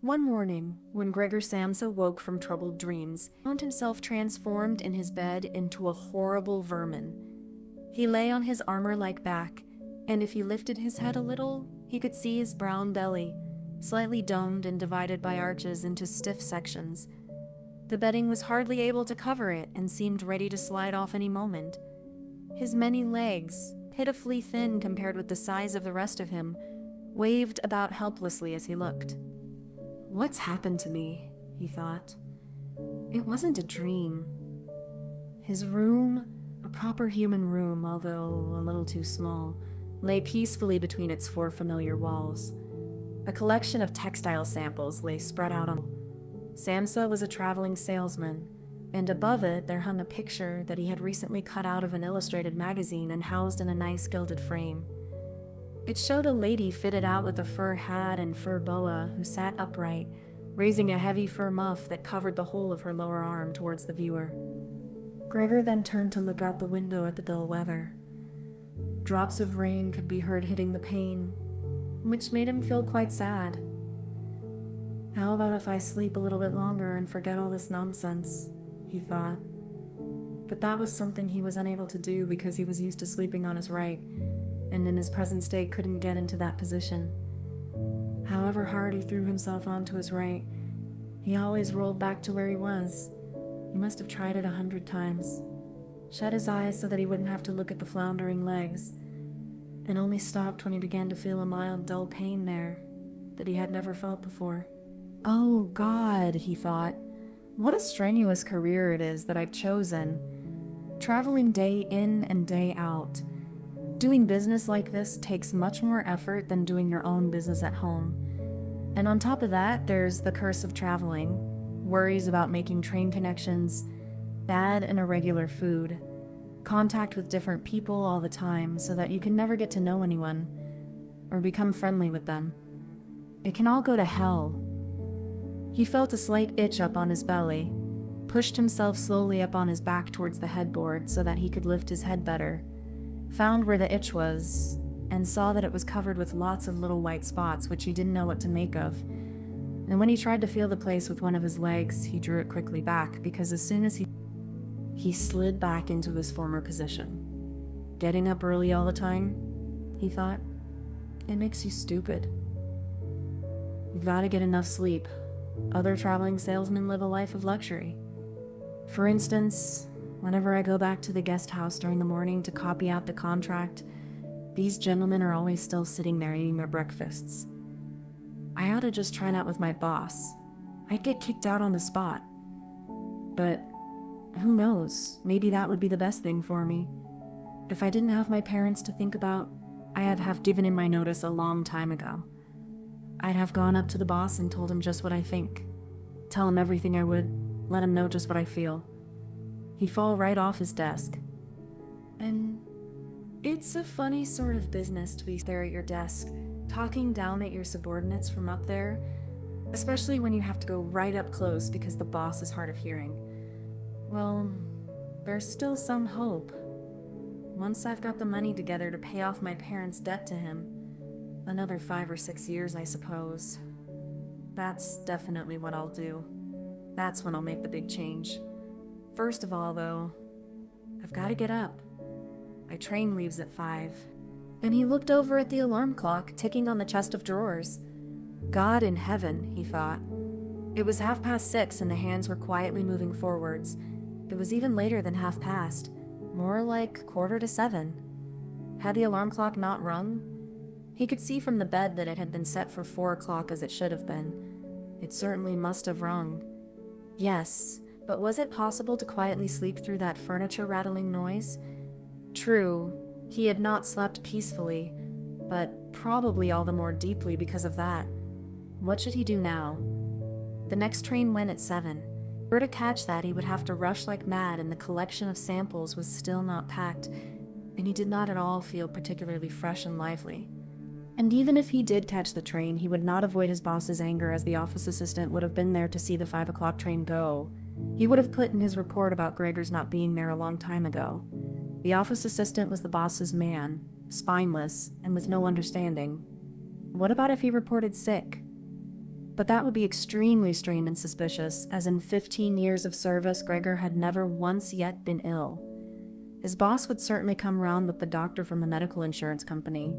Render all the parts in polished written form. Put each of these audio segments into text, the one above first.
One morning, when Gregor Samsa woke from troubled dreams, he found himself transformed in his bed into a horrible vermin. He lay on his armor-like back, and if he lifted his head a little, he could see his brown belly, slightly domed and divided by arches into stiff sections. The bedding was hardly able to cover it and seemed ready to slide off any moment. His many legs, pitifully thin compared with the size of the rest of him, waved about helplessly as he looked. "What's happened to me?" he thought. It wasn't a dream. His room, a proper human room, although a little too small, lay peacefully between its four familiar walls. A collection of textile samples lay spread out on. Samsa was a traveling salesman, and above it there hung a picture that he had recently cut out of an illustrated magazine and housed in a nice gilded frame. It showed a lady fitted out with a fur hat and fur boa who sat upright, raising a heavy fur muff that covered the whole of her lower arm towards the viewer. Gregor then turned to look out the window at the dull weather. Drops of rain could be heard hitting the pane, which made him feel quite sad. How about if I sleep a little bit longer and forget all this nonsense, he thought. But that was something he was unable to do because he was used to sleeping on his right, and in his present state couldn't get into that position. However hard he threw himself onto his right, he always rolled back to where he was. He must have tried it 100 times, shut his eyes so that he wouldn't have to look at the floundering legs, and only stopped when he began to feel a mild, dull pain there that he had never felt before. Oh God, he thought, what a strenuous career it is that I've chosen. Traveling day in and day out. Doing business like this takes much more effort than doing your own business at home. And on top of that, there's the curse of traveling, worries about making train connections, bad and irregular food, contact with different people all the time so that you can never get to know anyone or become friendly with them. It can all go to hell. He felt a slight itch up on his belly, pushed himself slowly up on his back towards the headboard so that he could lift his head better, found where the itch was, and saw that it was covered with lots of little white spots which he didn't know what to make of. And when he tried to feel the place with one of his legs, he drew it quickly back, because as soon as he slid back into his former position. Getting up early all the time, he thought, it makes you stupid. You've got to get enough sleep. Other traveling salesmen live a life of luxury. For instance, whenever I go back to the guest house during the morning to copy out the contract, these gentlemen are always still sitting there eating their breakfasts. I ought to just try it out with my boss. I'd get kicked out on the spot. But who knows, maybe that would be the best thing for me. If I didn't have my parents to think about, I'd have given him my notice a long time ago. I'd have gone up to the boss and told him just what I think. Tell him everything I would, let him know just what I feel. He'd fall right off his desk. And it's a funny sort of business to be there at your desk, talking down at your subordinates from up there, especially when you have to go right up close because the boss is hard of hearing. Well, there's still some hope. Once I've got the money together to pay off my parents' debt to him, another 5 or 6 years, I suppose. That's definitely what I'll do. That's when I'll make the big change. First of all, though, I've got to get up. My train leaves at 5. And he looked over at the alarm clock ticking on the chest of drawers. God in heaven, he thought. It was 6:30 and the hands were quietly moving forwards. It was even later than 6:30, more like 6:45. Had the alarm clock not rung? He could see from the bed that it had been set for 4 o'clock as it should have been. It certainly must have rung. Yes, but was it possible to quietly sleep through that furniture-rattling noise? True, he had not slept peacefully, but probably all the more deeply because of that. What should he do now? The next train went at 7. If to catch that, he would have to rush like mad, and the collection of samples was still not packed, and he did not at all feel particularly fresh and lively. And even if he did catch the train, he would not avoid his boss's anger, as the office assistant would have been there to see the 5 o'clock train go. He would have put in his report about Gregor's not being there a long time ago. The office assistant was the boss's man, spineless, and with no understanding. What about if he reported sick? But that would be extremely strange and suspicious, as in 15 years of service, Gregor had never once yet been ill. His boss would certainly come round with the doctor from the medical insurance company,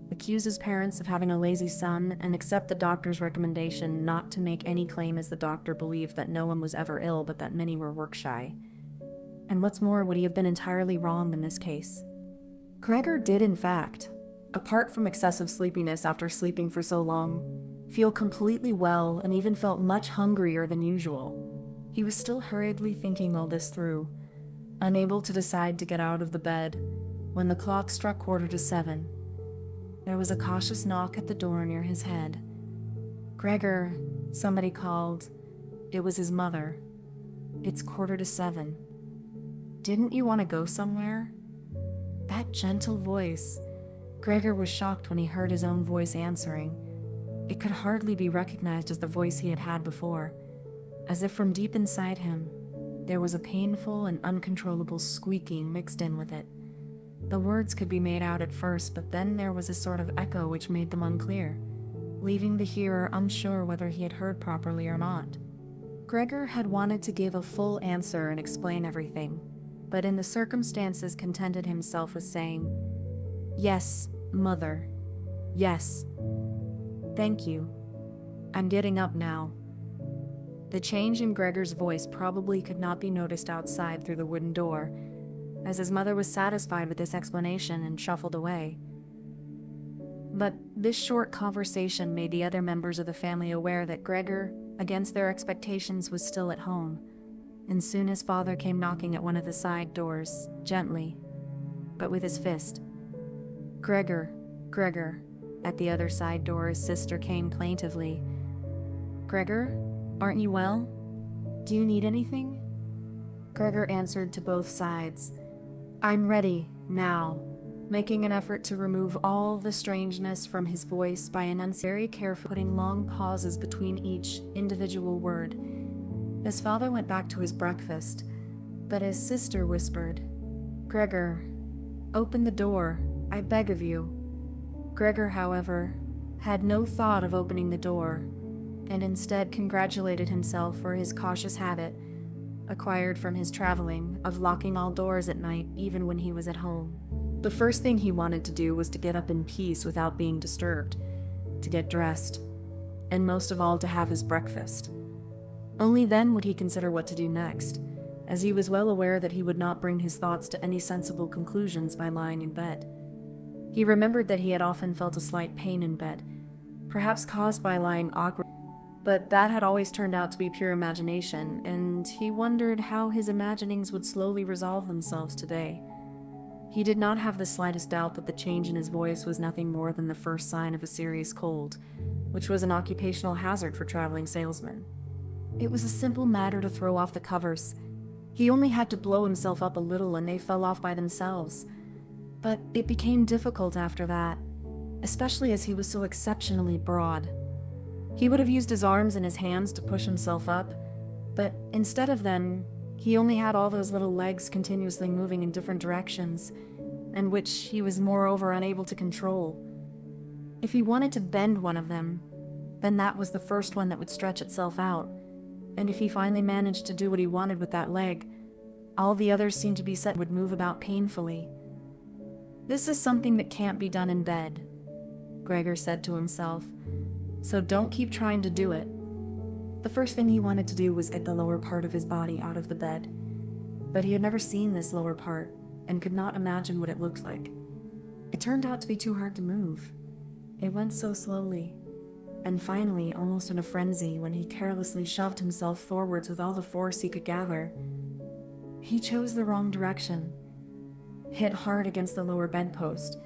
accuse his parents of having a lazy son, and accept the doctor's recommendation not to make any claim, as the doctor believed that no one was ever ill but that many were work-shy. And what's more, would he have been entirely wrong in this case? Gregor did, in fact, apart from excessive sleepiness after sleeping for so long, feel completely well and even felt much hungrier than usual. He was still hurriedly thinking all this through, unable to decide to get out of the bed, when the clock struck 7:15. There was a cautious knock at the door near his head. "Gregor," somebody called. It was his mother. "It's 7:15. Didn't you want to go somewhere?" That gentle voice. Gregor was shocked when he heard his own voice answering. It could hardly be recognized as the voice he had had before. As if from deep inside him, there was a painful and uncontrollable squeaking mixed in with it. The words could be made out at first, but then there was a sort of echo which made them unclear, leaving the hearer unsure whether he had heard properly or not. Gregor had wanted to give a full answer and explain everything, but in the circumstances contented himself with saying, "Yes, Mother. Yes. Thank you. I'm getting up now." The change in Gregor's voice probably could not be noticed outside through the wooden door, as his mother was satisfied with this explanation and shuffled away. But this short conversation made the other members of the family aware that Gregor, against their expectations, was still at home, and soon his father came knocking at one of the side doors, gently, but with his fist. "Gregor, Gregor." At the other side door, his sister came plaintively. "Gregor, aren't you well? Do you need anything?" Gregor answered to both sides, "I'm ready, now," making an effort to remove all the strangeness from his voice by enunciating very carefully, putting long pauses between each individual word. His father went back to his breakfast, but his sister whispered, "Gregor, open the door, I beg of you." Gregor, however, had no thought of opening the door, and instead congratulated himself for his cautious habit, acquired from his traveling, of locking all doors at night, even when he was at home. The first thing he wanted to do was to get up in peace without being disturbed, to get dressed, and most of all to have his breakfast. Only then would he consider what to do next, as he was well aware that he would not bring his thoughts to any sensible conclusions by lying in bed. He remembered that he had often felt a slight pain in bed, perhaps caused by lying awkwardly, but that had always turned out to be pure imagination, and he wondered how his imaginings would slowly resolve themselves today. He did not have the slightest doubt that the change in his voice was nothing more than the first sign of a serious cold, which was an occupational hazard for traveling salesmen. It was a simple matter to throw off the covers. He only had to blow himself up a little and they fell off by themselves. But it became difficult after that, especially as he was so exceptionally broad. He would have used his arms and his hands to push himself up, but instead of them, he only had all those little legs continuously moving in different directions, and which he was moreover unable to control. If he wanted to bend one of them, then that was the first one that would stretch itself out, and if he finally managed to do what he wanted with that leg, all the others seemed to be set would move about painfully. "This is something that can't be done in bed," Gregor said to himself, "so don't keep trying to do it." The first thing he wanted to do was get the lower part of his body out of the bed, but he had never seen this lower part and could not imagine what it looked like. It turned out to be too hard to move. It went so slowly, and finally, almost in a frenzy, when he carelessly shoved himself forwards with all the force he could gather, he chose the wrong direction, hit hard against the lower bedpost,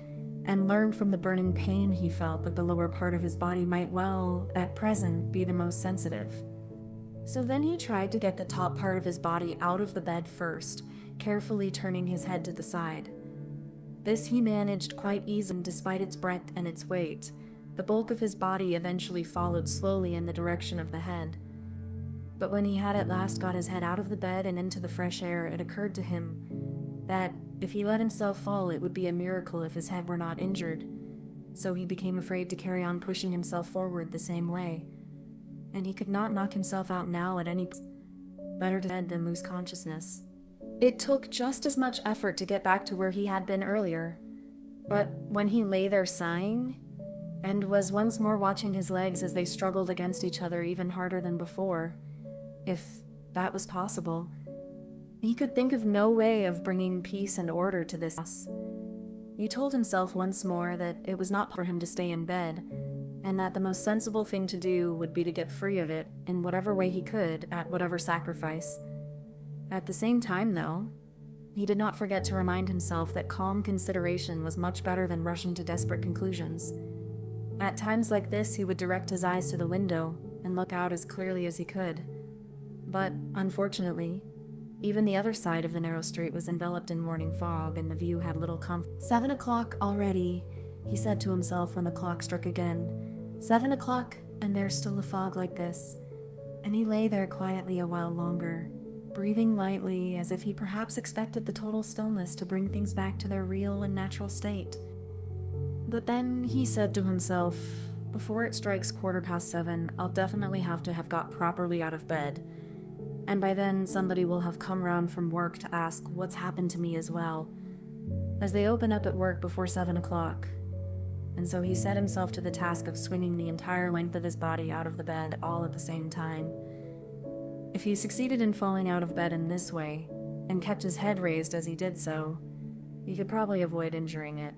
and learned from the burning pain he felt that the lower part of his body might well, at present, be the most sensitive. So then he tried to get the top part of his body out of the bed first, carefully turning his head to the side. This he managed quite easily despite its breadth and its weight. The bulk of his body eventually followed slowly in the direction of the head. But when he had at last got his head out of the bed and into the fresh air, it occurred to him that if he let himself fall, it would be a miracle if his head were not injured. So he became afraid to carry on pushing himself forward the same way. and he could not knock himself out now at any point. Better dead than lose consciousness. It took just as much effort to get back to where he had been earlier, but when he lay there sighing, and was once more watching his legs as they struggled against each other even harder than before, if that was possible, he could think of no way of bringing peace and order to this house. He told himself once more that it was not for him to stay in bed, and that the most sensible thing to do would be to get free of it in whatever way he could, at whatever sacrifice. At the same time, though, he did not forget to remind himself that calm consideration was much better than rushing to desperate conclusions. At times like this, he would direct his eyes to the window and look out as clearly as he could. But, unfortunately, even the other side of the narrow street was enveloped in morning fog, and the view had little comfort. 7 o'clock already, he said to himself when the clock struck again. 7 o'clock, and there's still a fog like this. And he lay there quietly a while longer, breathing lightly, as if he perhaps expected the total stillness to bring things back to their real and natural state. But then he said to himself, before it strikes 7:15, I'll definitely have to have got properly out of bed. And by then, somebody will have come round from work to ask what's happened to me as well, as they open up at work before 7 o'clock. And so he set himself to the task of swinging the entire length of his body out of the bed all at the same time. If he succeeded in falling out of bed in this way, and kept his head raised as he did so, he could probably avoid injuring it.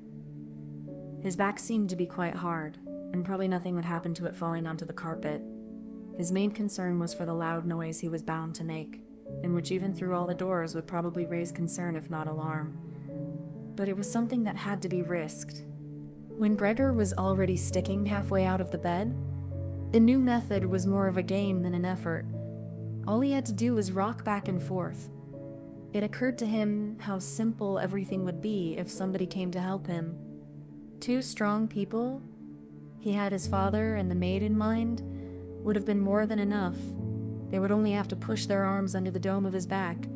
His back seemed to be quite hard, and probably nothing would happen to it falling onto the carpet. His main concern was for the loud noise he was bound to make, and which even through all the doors would probably raise concern if not alarm. But it was something that had to be risked. When Gregor was already sticking halfway out of the bed, the new method was more of a game than an effort. All he had to do was rock back and forth. It occurred to him how simple everything would be if somebody came to help him. 2 strong people, he had his father and the maid in mind, would have been more than enough. They would only have to push their arms under the dome of his back,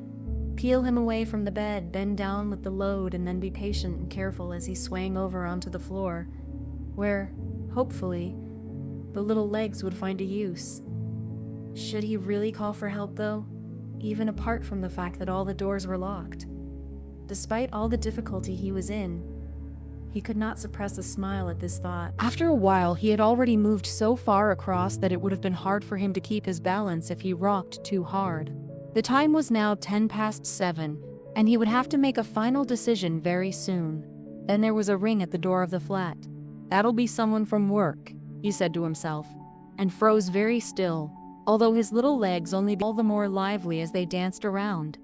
peel him away from the bed, bend down with the load, and then be patient and careful as he swang over onto the floor, where, hopefully, the little legs would find a use. Should he really call for help, though, even apart from the fact that all the doors were locked? Despite all the difficulty he was in, he could not suppress a smile at this thought. After a while, he had already moved so far across that it would have been hard for him to keep his balance if he rocked too hard. The time was now 7:10, and he would have to make a final decision very soon. Then there was a ring at the door of the flat. That'll be someone from work, he said to himself, and froze very still, although his little legs only became all the more lively as they danced around.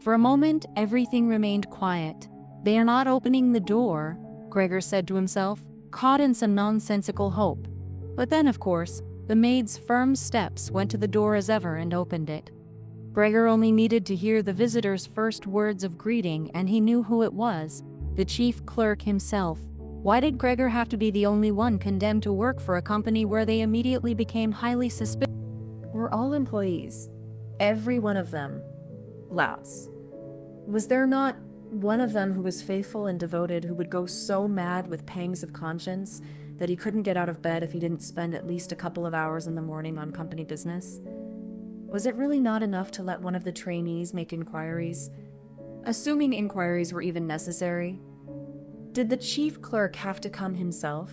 For a moment, everything remained quiet. They are not opening the door, Gregor said to himself, caught in some nonsensical hope. But then, of course, the maid's firm steps went to the door as ever and opened it. Gregor only needed to hear the visitor's first words of greeting, and he knew who it was, the chief clerk himself. Why did Gregor have to be the only one condemned to work for a company where they immediately became highly suspicious? Were all employees, every one of them, louts? Was there not one of them who was faithful and devoted, who would go so mad with pangs of conscience that he couldn't get out of bed if he didn't spend at least a couple of hours in the morning on company business? Was it really not enough to let one of the trainees make inquiries, assuming inquiries were even necessary? Did the chief clerk have to come himself?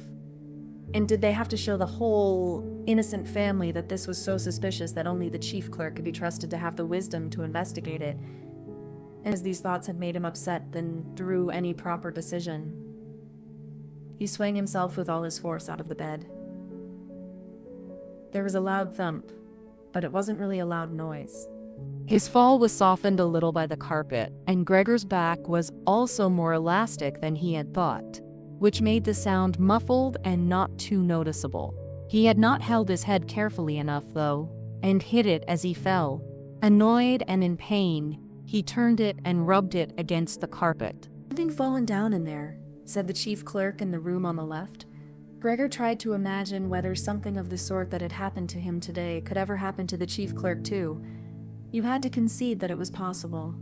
And did they have to show the whole innocent family that this was so suspicious that only the chief clerk could be trusted to have the wisdom to investigate it? And as these thoughts had made him upset than drew any proper decision, he swung himself with all his force out of the bed. There was a loud thump, but it wasn't really a loud noise. His fall was softened a little by the carpet, and Gregor's back was also more elastic than he had thought, which made the sound muffled and not too noticeable. He had not held his head carefully enough, though, and hit it as he fell. Annoyed and in pain, he turned it and rubbed it against the carpet. "Something fallen down in there," said the chief clerk in the room on the left. Gregor tried to imagine whether something of the sort that had happened to him today could ever happen to the chief clerk too. You had to concede that it was possible.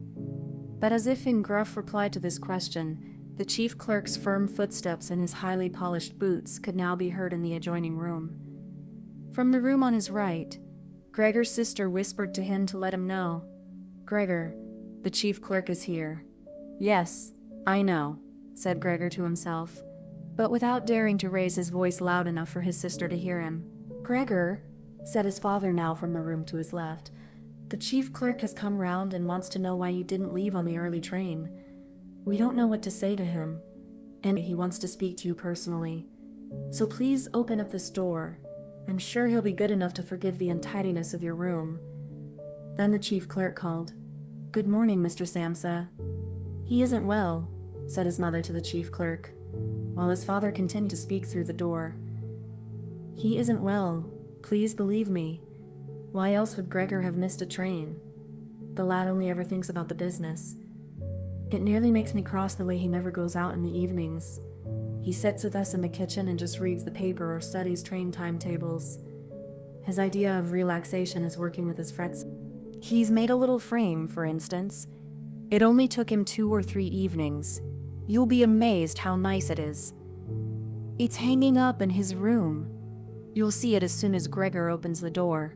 But as if in gruff reply to this question, the chief clerk's firm footsteps and his highly polished boots could now be heard in the adjoining room. From the room on his right, Gregor's sister whispered to him to let him know. "Gregor, the chief clerk is here." "Yes, I know," said Gregor to himself, but without daring to raise his voice loud enough for his sister to hear him. "Gregor," said his father now from the room to his left, "the chief clerk has come round and wants to know why you didn't leave on the early train. We don't know what to say to him, and he wants to speak to you personally. So please open up this door. I'm sure he'll be good enough to forgive the untidiness of your room." Then the chief clerk called, "Good morning, Mr. Samsa." "He isn't well," said his mother to the chief clerk, while his father continued to speak through the door. "He isn't well, please believe me. Why else would Gregor have missed a train? The lad only ever thinks about the business. It nearly makes me cross the way he never goes out in the evenings. He sits with us in the kitchen and just reads the paper or studies train timetables. His idea of relaxation is working with his frets. He's made a little frame, for instance. It only took him 2 or 3 evenings. You'll be amazed how nice it is. It's hanging up in his room. You'll see it as soon as Gregor opens the door.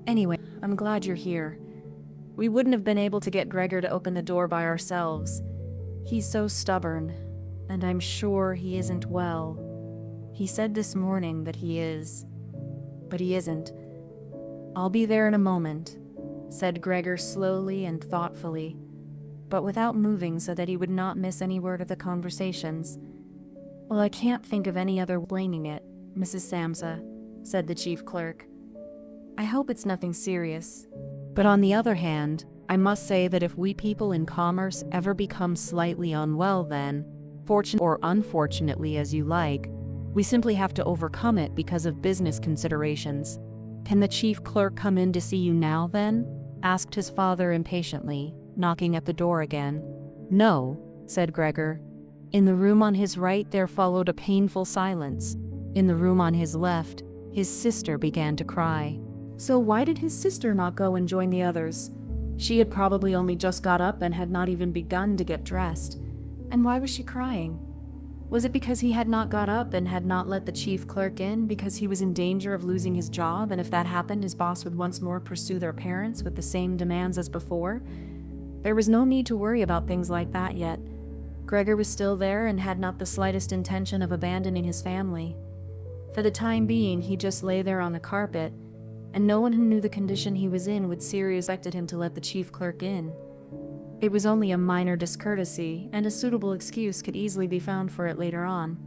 Anyway, I'm glad you're here. We wouldn't have been able to get Gregor to open the door by ourselves. He's so stubborn, and I'm sure he isn't well. He said this morning that he is, but he isn't. I'll be there in a moment," said Gregor slowly and thoughtfully, but without moving so that he would not miss any word of the conversations. "Well, I can't think of any other blaming it, Mrs. Samsa," said the chief clerk. "I hope it's nothing serious. But on the other hand, I must say that if we people in commerce ever become slightly unwell, then, fortunately or unfortunately as you like, we simply have to overcome it because of business considerations." "Can the chief clerk come in to see you now, then?" asked his father impatiently, knocking at the door again. "No," said Gregor. In the room on his right there followed a painful silence. In the room on his left, his sister began to cry. So why did his sister not go and join the others? She had probably only just got up and had not even begun to get dressed. And why was she crying? Was it because he had not got up and had not let the chief clerk in because he was in danger of losing his job, and if that happened his boss would once more pursue their parents with the same demands as before? There was no need to worry about things like that yet. Gregor was still there and had not the slightest intention of abandoning his family. For the time being, he just lay there on the carpet, and no one who knew the condition he was in would seriously expect him to let the chief clerk in. It was only a minor discourtesy, and a suitable excuse could easily be found for it later on.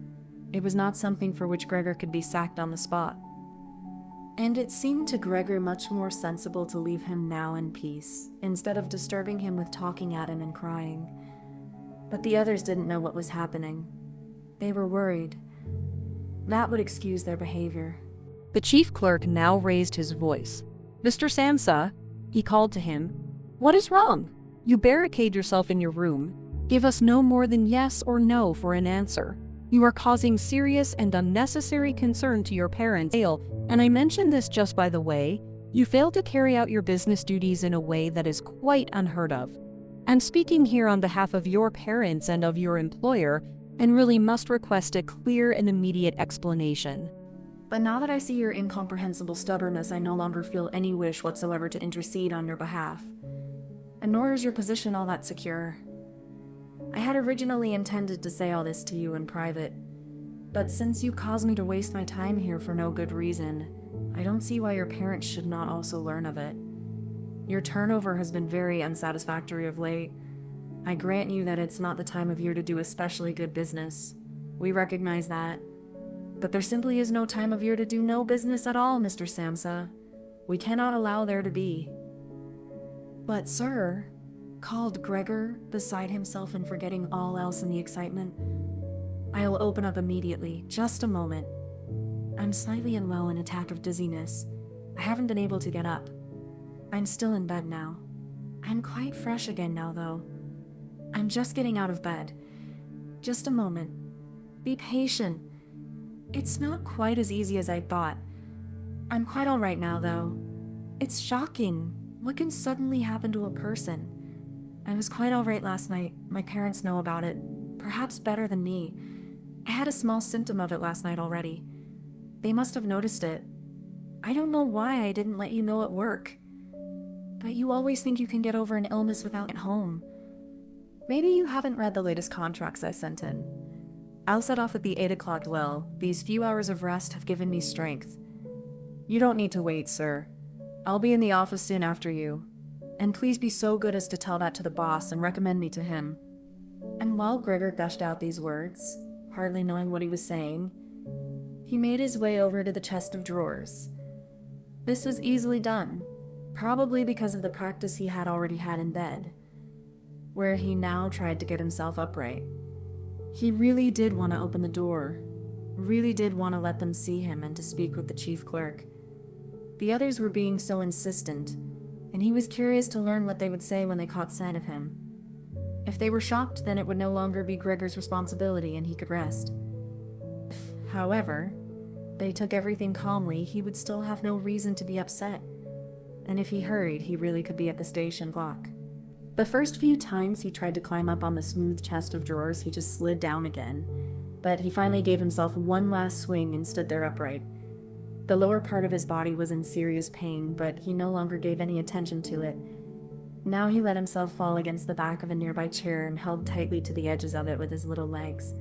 It was not something for which Gregor could be sacked on the spot. And it seemed to Gregor much more sensible to leave him now in peace, instead of disturbing him with talking at him and crying. But the others didn't know what was happening. They were worried. That would excuse their behavior. The chief clerk now raised his voice. "Mr. Samsa," he called to him, "what is wrong? You barricade yourself in your room. Give us no more than yes or no for an answer. You are causing serious and unnecessary concern to your parents, and I mention this just by the way. You fail to carry out your business duties in a way that is quite unheard of. I'm speaking here on behalf of your parents and of your employer, and really must request a clear and immediate explanation." But now that I see your incomprehensible stubbornness, I no longer feel any wish whatsoever to intercede on your behalf. And nor is your position all that secure. I had originally intended to say all this to you in private, but since you caused me to waste my time here for no good reason, I don't see why your parents should not also learn of it. Your turnover has been very unsatisfactory of late. I grant you that it's not the time of year to do especially good business. We recognize that. But there simply is no time of year to do no business at all, Mr. Samsa. We cannot allow there to be. "But, sir," called Gregor, beside himself and forgetting all else in the excitement, "I'll open up immediately. Just a moment. I'm slightly unwell, an attack of dizziness. I haven't been able to get up. I'm still in bed now. I'm quite fresh again now, though. I'm just getting out of bed. Just a moment. Be patient. It's not quite as easy as I thought. I'm quite all right now, though. It's shocking. What can suddenly happen to a person? I was quite all right last night. My parents know about it, perhaps better than me. I had a small symptom of it last night already. They must have noticed it. I don't know why I didn't let you know at work. But you always think you can get over an illness without it home. Maybe you haven't read the latest contracts I sent in. I'll set off at the 8 o'clock well. These few hours of rest have given me strength. You don't need to wait, sir. I'll be in the office soon after you. And please be so good as to tell that to the boss and recommend me to him. And while Gregor gushed out these words, hardly knowing what he was saying, he made his way over to the chest of drawers. This was easily done, probably because of the practice he had already had in bed, where he now tried to get himself upright. He really did want to open the door, really did want to let them see him and to speak with the chief clerk. The others were being so insistent, and he was curious to learn what they would say when they caught sight of him. If they were shocked, then it would no longer be Gregor's responsibility and he could rest. If, however, they took everything calmly, he would still have no reason to be upset. And if he hurried, he really could be at the station clock. The first few times he tried to climb up on the smooth chest of drawers, he just slid down again. But he finally gave himself one last swing and stood there upright. The lower part of his body was in serious pain, but he no longer gave any attention to it. Now he let himself fall against the back of a nearby chair and held tightly to the edges of it with his little legs.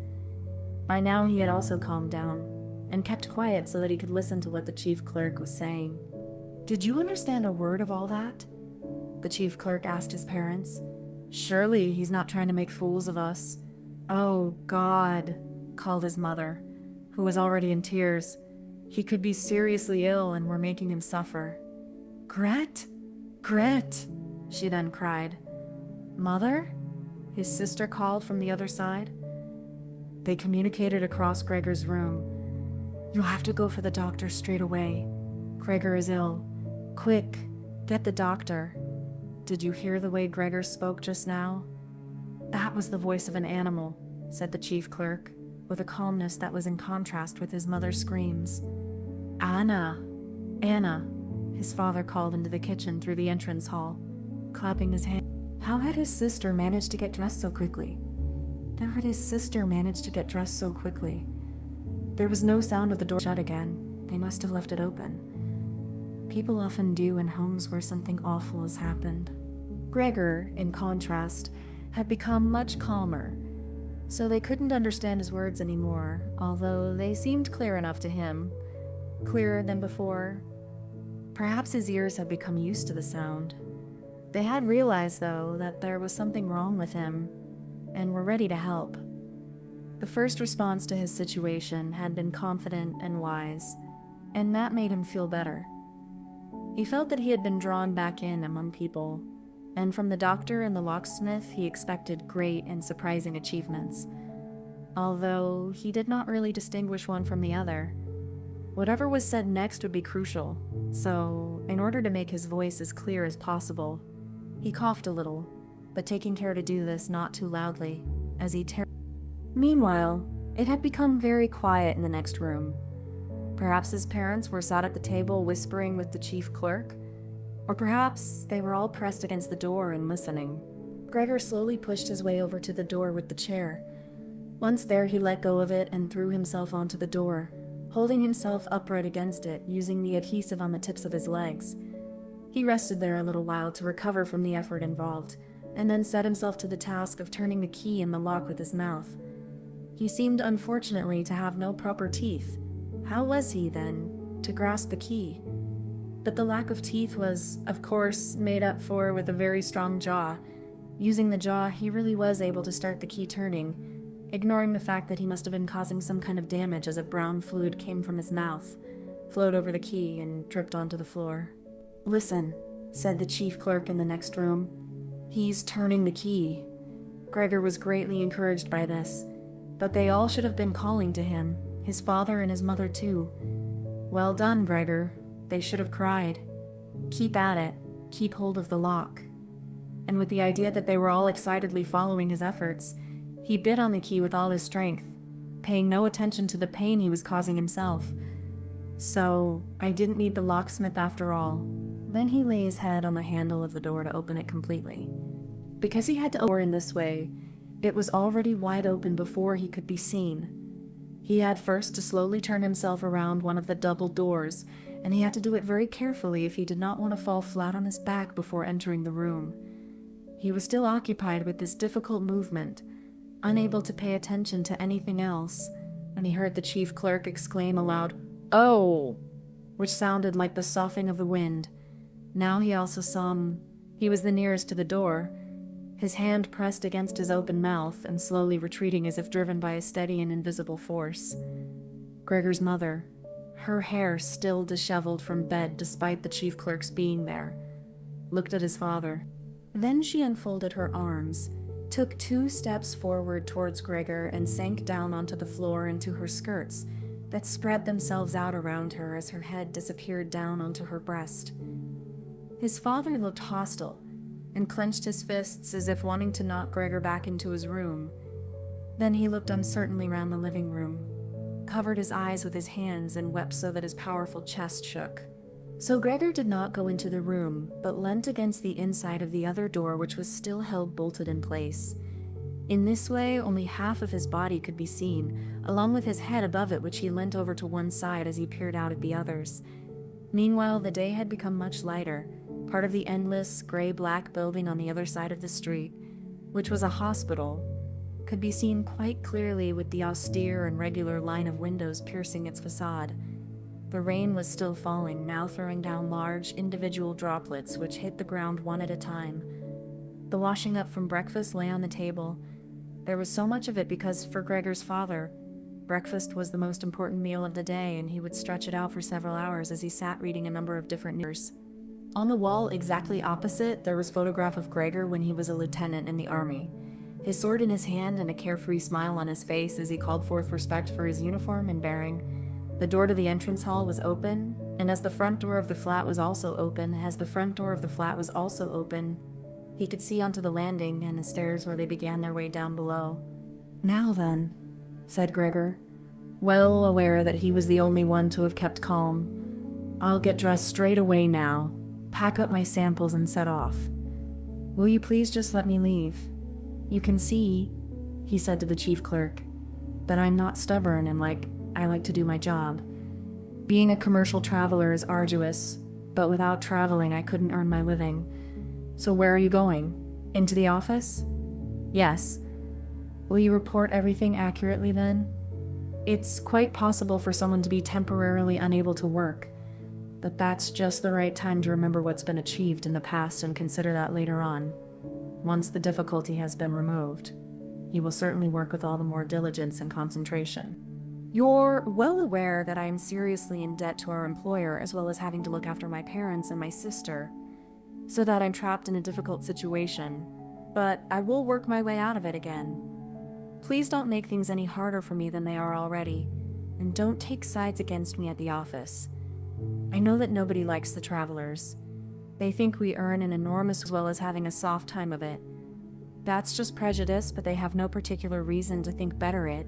By now he had also calmed down, and kept quiet so that he could listen to what the chief clerk was saying. "Did you understand a word of all that?" the chief clerk asked his parents. "Surely he's not trying to make fools of us." "Oh, God," called his mother, who was already in tears. "He could be seriously ill and we're making him suffer." "Grete? Grete!" she then cried. "Mother?" his sister called from the other side. They communicated across Gregor's room. "You'll have to go for the doctor straight away. Gregor is ill. Quick, get the doctor." "Did you hear the way Gregor spoke just now?" "That was the voice of an animal," said the chief clerk, with a calmness that was in contrast with his mother's screams. "Anna! Anna!" his father called into the kitchen through the entrance hall, clapping his hand. How had his sister managed to get dressed so quickly? How had his sister managed to get dressed so quickly? There was no sound of the door shut again. They must have left it open. People often do in homes where something awful has happened. Gregor, in contrast, had become much calmer, so they couldn't understand his words anymore, although they seemed clear enough to him. Clearer than before. Perhaps his ears had become used to the sound. They had realized, though, that there was something wrong with him, and were ready to help. The first response to his situation had been confident and wise, and that made him feel better. He felt that he had been drawn back in among people, and from the doctor and the locksmith he expected great and surprising achievements, although he did not really distinguish one from the other. Whatever was said next would be crucial, so, in order to make his voice as clear as possible, he coughed a little, but taking care to do this not too loudly, as he Meanwhile, it had become very quiet in the next room. Perhaps his parents were sat at the table whispering with the chief clerk, or perhaps they were all pressed against the door and listening. Gregor slowly pushed his way over to the door with the chair. Once there, he let go of it and threw himself onto the door, holding himself upright against it, using the adhesive on the tips of his legs. He rested there a little while to recover from the effort involved, and then set himself to the task of turning the key in the lock with his mouth. He seemed, unfortunately, to have no proper teeth. How was he, then, to grasp the key? But the lack of teeth was, of course, made up for with a very strong jaw. Using the jaw, he really was able to start the key turning, ignoring the fact that he must have been causing some kind of damage as a brown fluid came from his mouth, flowed over the key, and dripped onto the floor. "Listen," said the chief clerk in the next room. "He's turning the key." Gregor was greatly encouraged by this, but they all should have been calling to him, his father and his mother too. "Well done, Gregor," they should have cried. "Keep at it. Keep hold of the lock." And with the idea that they were all excitedly following his efforts, he bit on the key with all his strength, paying no attention to the pain he was causing himself. So, I didn't need the locksmith after all. Then he lay his head on the handle of the door to open it completely. Because he had to open the door in this way, it was already wide open before he could be seen. He had first to slowly turn himself around one of the double doors, and he had to do it very carefully if he did not want to fall flat on his back before entering the room. He was still occupied with this difficult movement, unable to pay attention to anything else, and he heard the chief clerk exclaim aloud, "Oh!" which sounded like the soughing of the wind. Now he also saw him. He was the nearest to the door, his hand pressed against his open mouth and slowly retreating as if driven by a steady and invisible force. Gregor's mother, her hair still disheveled from bed despite the chief clerk's being there, looked at his father. Then she unfolded her arms, took 2 steps forward towards Gregor, and sank down onto the floor into her skirts that spread themselves out around her as her head disappeared down onto her breast. His father looked hostile and clenched his fists as if wanting to knock Gregor back into his room. Then he looked uncertainly round the living room, covered his eyes with his hands, and wept so that his powerful chest shook. So Gregor did not go into the room, but leant against the inside of the other door, which was still held bolted in place. In this way, only half of his body could be seen, along with his head above it, which he leant over to one side as he peered out at the others. Meanwhile, the day had become much lighter. Part of the endless, gray-black building on the other side of the street, which was a hospital, could be seen quite clearly with the austere and regular line of windows piercing its facade. The rain was still falling, now throwing down large, individual droplets which hit the ground one at a time. The washing up from breakfast lay on the table. There was so much of it because, for Gregor's father, breakfast was the most important meal of the day, and he would stretch it out for several hours as he sat reading a number of different news. On the wall exactly opposite, there was a photograph of Gregor when he was a lieutenant in the army, his sword in his hand and a carefree smile on his face as he called forth respect for his uniform and bearing. The door to the entrance hall was open, and as the front door of the flat was also open, he could see onto the landing and the stairs where they began their way down below. "Now then," said Gregor, well aware that he was the only one to have kept calm. "I'll get dressed straight away now, pack up my samples and set off. Will you please just let me leave? You can see," he said to the chief clerk, "that I'm not stubborn and I like to do my job. Being a commercial traveler is arduous, but without traveling I couldn't earn my living. So where are you going? Into the office?" "Yes." "Will you report everything accurately then? It's quite possible for someone to be temporarily unable to work, but that's just the right time to remember what's been achieved in the past and consider that later on. Once the difficulty has been removed, you will certainly work with all the more diligence and concentration. You're well aware that I am seriously in debt to our employer, as well as having to look after my parents and my sister, so that I'm trapped in a difficult situation, but I will work my way out of it again. Please don't make things any harder for me than they are already, and don't take sides against me at the office. I know that nobody likes the travelers. They think we earn an enormous as well as having a soft time of it. That's just prejudice, but they have no particular reason to think better it.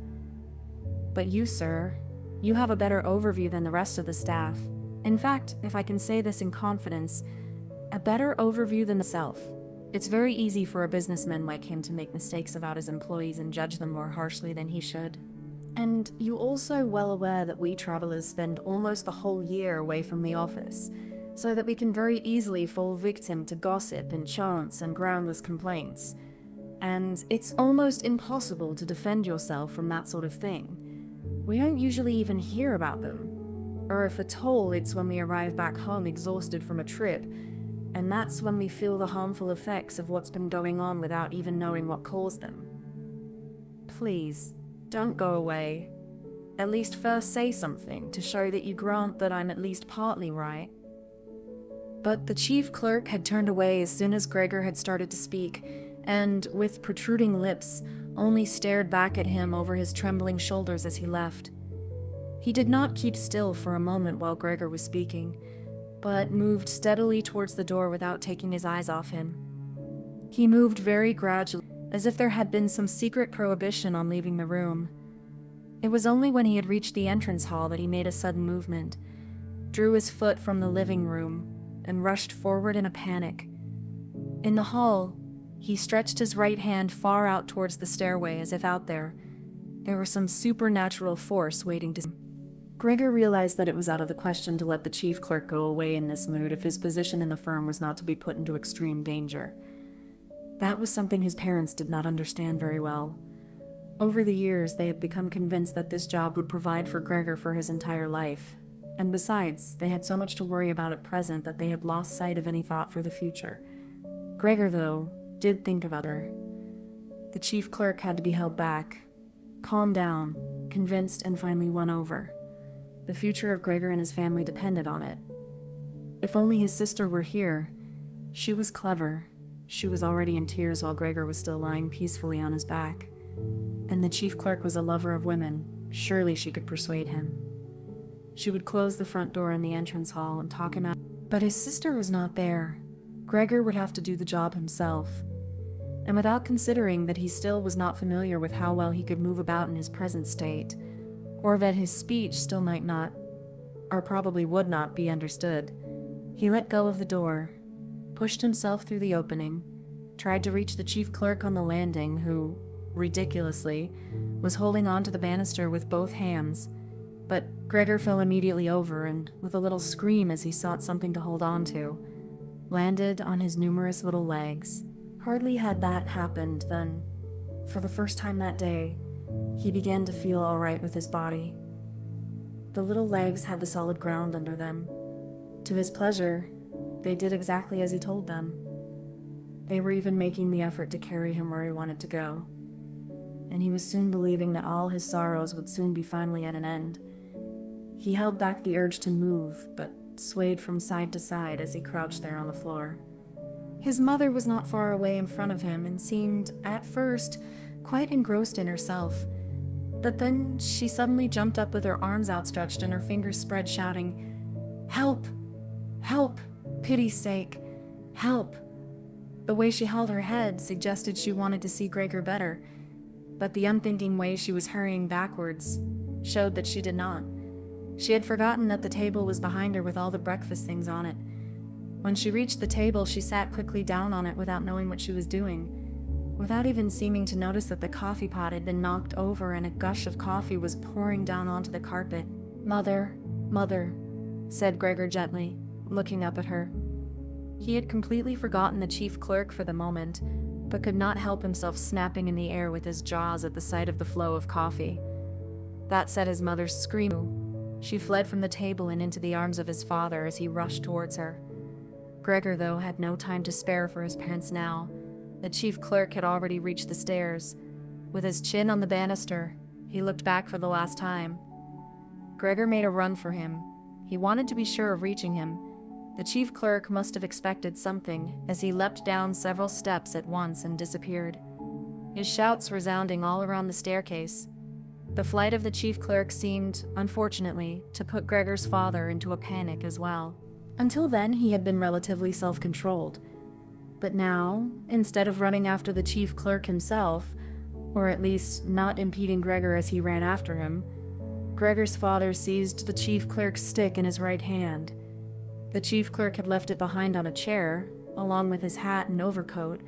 But you, sir, you have a better overview than the rest of the staff. In fact, if I can say this in confidence, a better overview than the self. It's very easy for a businessman like him to make mistakes about his employees and judge them more harshly than he should. And you're also well aware that we travelers spend almost the whole year away from the office, so that we can very easily fall victim to gossip and chance and groundless complaints. And it's almost impossible to defend yourself from that sort of thing. We don't usually even hear about them. Or if at all, it's when we arrive back home exhausted from a trip, and that's when we feel the harmful effects of what's been going on without even knowing what caused them. Please, don't go away. At least first say something to show that you grant that I'm at least partly right." But the chief clerk had turned away as soon as Gregor had started to speak, and, with protruding lips, only stared back at him over his trembling shoulders as he left. He did not keep still for a moment while Gregor was speaking, but moved steadily towards the door without taking his eyes off him. He moved very gradually, as if there had been some secret prohibition on leaving the room. It was only when he had reached the entrance hall that he made a sudden movement, drew his foot from the living room, and rushed forward in a panic. In the hall, he stretched his right hand far out towards the stairway as if out there was some supernatural force waiting to... Gregor realized that it was out of the question to let the chief clerk go away in this mood if his position in the firm was not to be put into extreme danger. That was something his parents did not understand very well. Over the years, they had become convinced that this job would provide for Gregor for his entire life, and besides, they had so much to worry about at present that they had lost sight of any thought for the future. Gregor, though, did think about her. The chief clerk had to be held back, calmed down, convinced, and finally won over. The future of Gregor and his family depended on it. If only his sister were here. She was clever. She was already in tears while Gregor was still lying peacefully on his back. And the chief clerk was a lover of women. Surely she could persuade him. She would close the front door in the entrance hall and talk him out. But his sister was not there. Gregor would have to do the job himself. And without considering that he still was not familiar with how well he could move about in his present state, or that his speech still might not, or probably would not, be understood, he let go of the door, pushed himself through the opening, tried to reach the chief clerk on the landing, who, ridiculously, was holding on to the banister with both hands. But Gregor fell immediately over and, with a little scream as he sought something to hold on to, landed on his numerous little legs. Hardly had that happened than, for the first time that day, he began to feel all right with his body. The little legs had the solid ground under them. To his pleasure, they did exactly as he told them. They were even making the effort to carry him where he wanted to go. And he was soon believing that all his sorrows would soon be finally at an end. He held back the urge to move, but swayed from side to side as he crouched there on the floor. His mother was not far away in front of him and seemed, at first, quite engrossed in herself. But then she suddenly jumped up with her arms outstretched and her fingers spread, shouting, "Help! Help! Pity's sake! Help!" The way she held her head suggested she wanted to see Gregor better, but the unthinking way she was hurrying backwards showed that she did not. She had forgotten that the table was behind her with all the breakfast things on it. When she reached the table, she sat quickly down on it without knowing what she was doing, without even seeming to notice that the coffee pot had been knocked over and a gush of coffee was pouring down onto the carpet. "Mother, mother," said Gregor gently, looking up at her. He had completely forgotten the chief clerk for the moment, but could not help himself snapping in the air with his jaws at the sight of the flow of coffee. That set his mother screaming. She fled from the table and into the arms of his father as he rushed towards her. Gregor, though, had no time to spare for his parents now. The chief clerk had already reached the stairs. With his chin on the banister, he looked back for the last time. Gregor made a run for him. He wanted to be sure of reaching him. The chief clerk must have expected something, as he leapt down several steps at once and disappeared, his shouts resounding all around the staircase. The flight of the chief clerk seemed, unfortunately, to put Gregor's father into a panic as well. Until then, he had been relatively self-controlled. But now, instead of running after the chief clerk himself, or at least not impeding Gregor as he ran after him, Gregor's father seized the chief clerk's stick in his right hand. The chief clerk had left it behind on a chair, along with his hat and overcoat,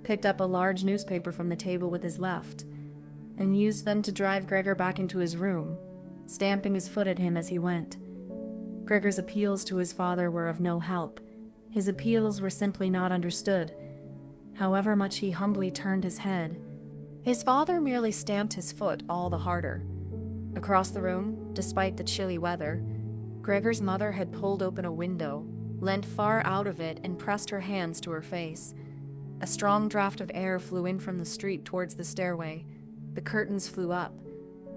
picked up a large newspaper from the table with his left, and used them to drive Gregor back into his room, stamping his foot at him as he went. Gregor's appeals to his father were of no help. His appeals were simply not understood. However much he humbly turned his head, his father merely stamped his foot all the harder. Across the room, despite the chilly weather, Gregor's mother had pulled open a window, leant far out of it, and pressed her hands to her face. A strong draught of air flew in from the street towards the stairway. The curtains flew up.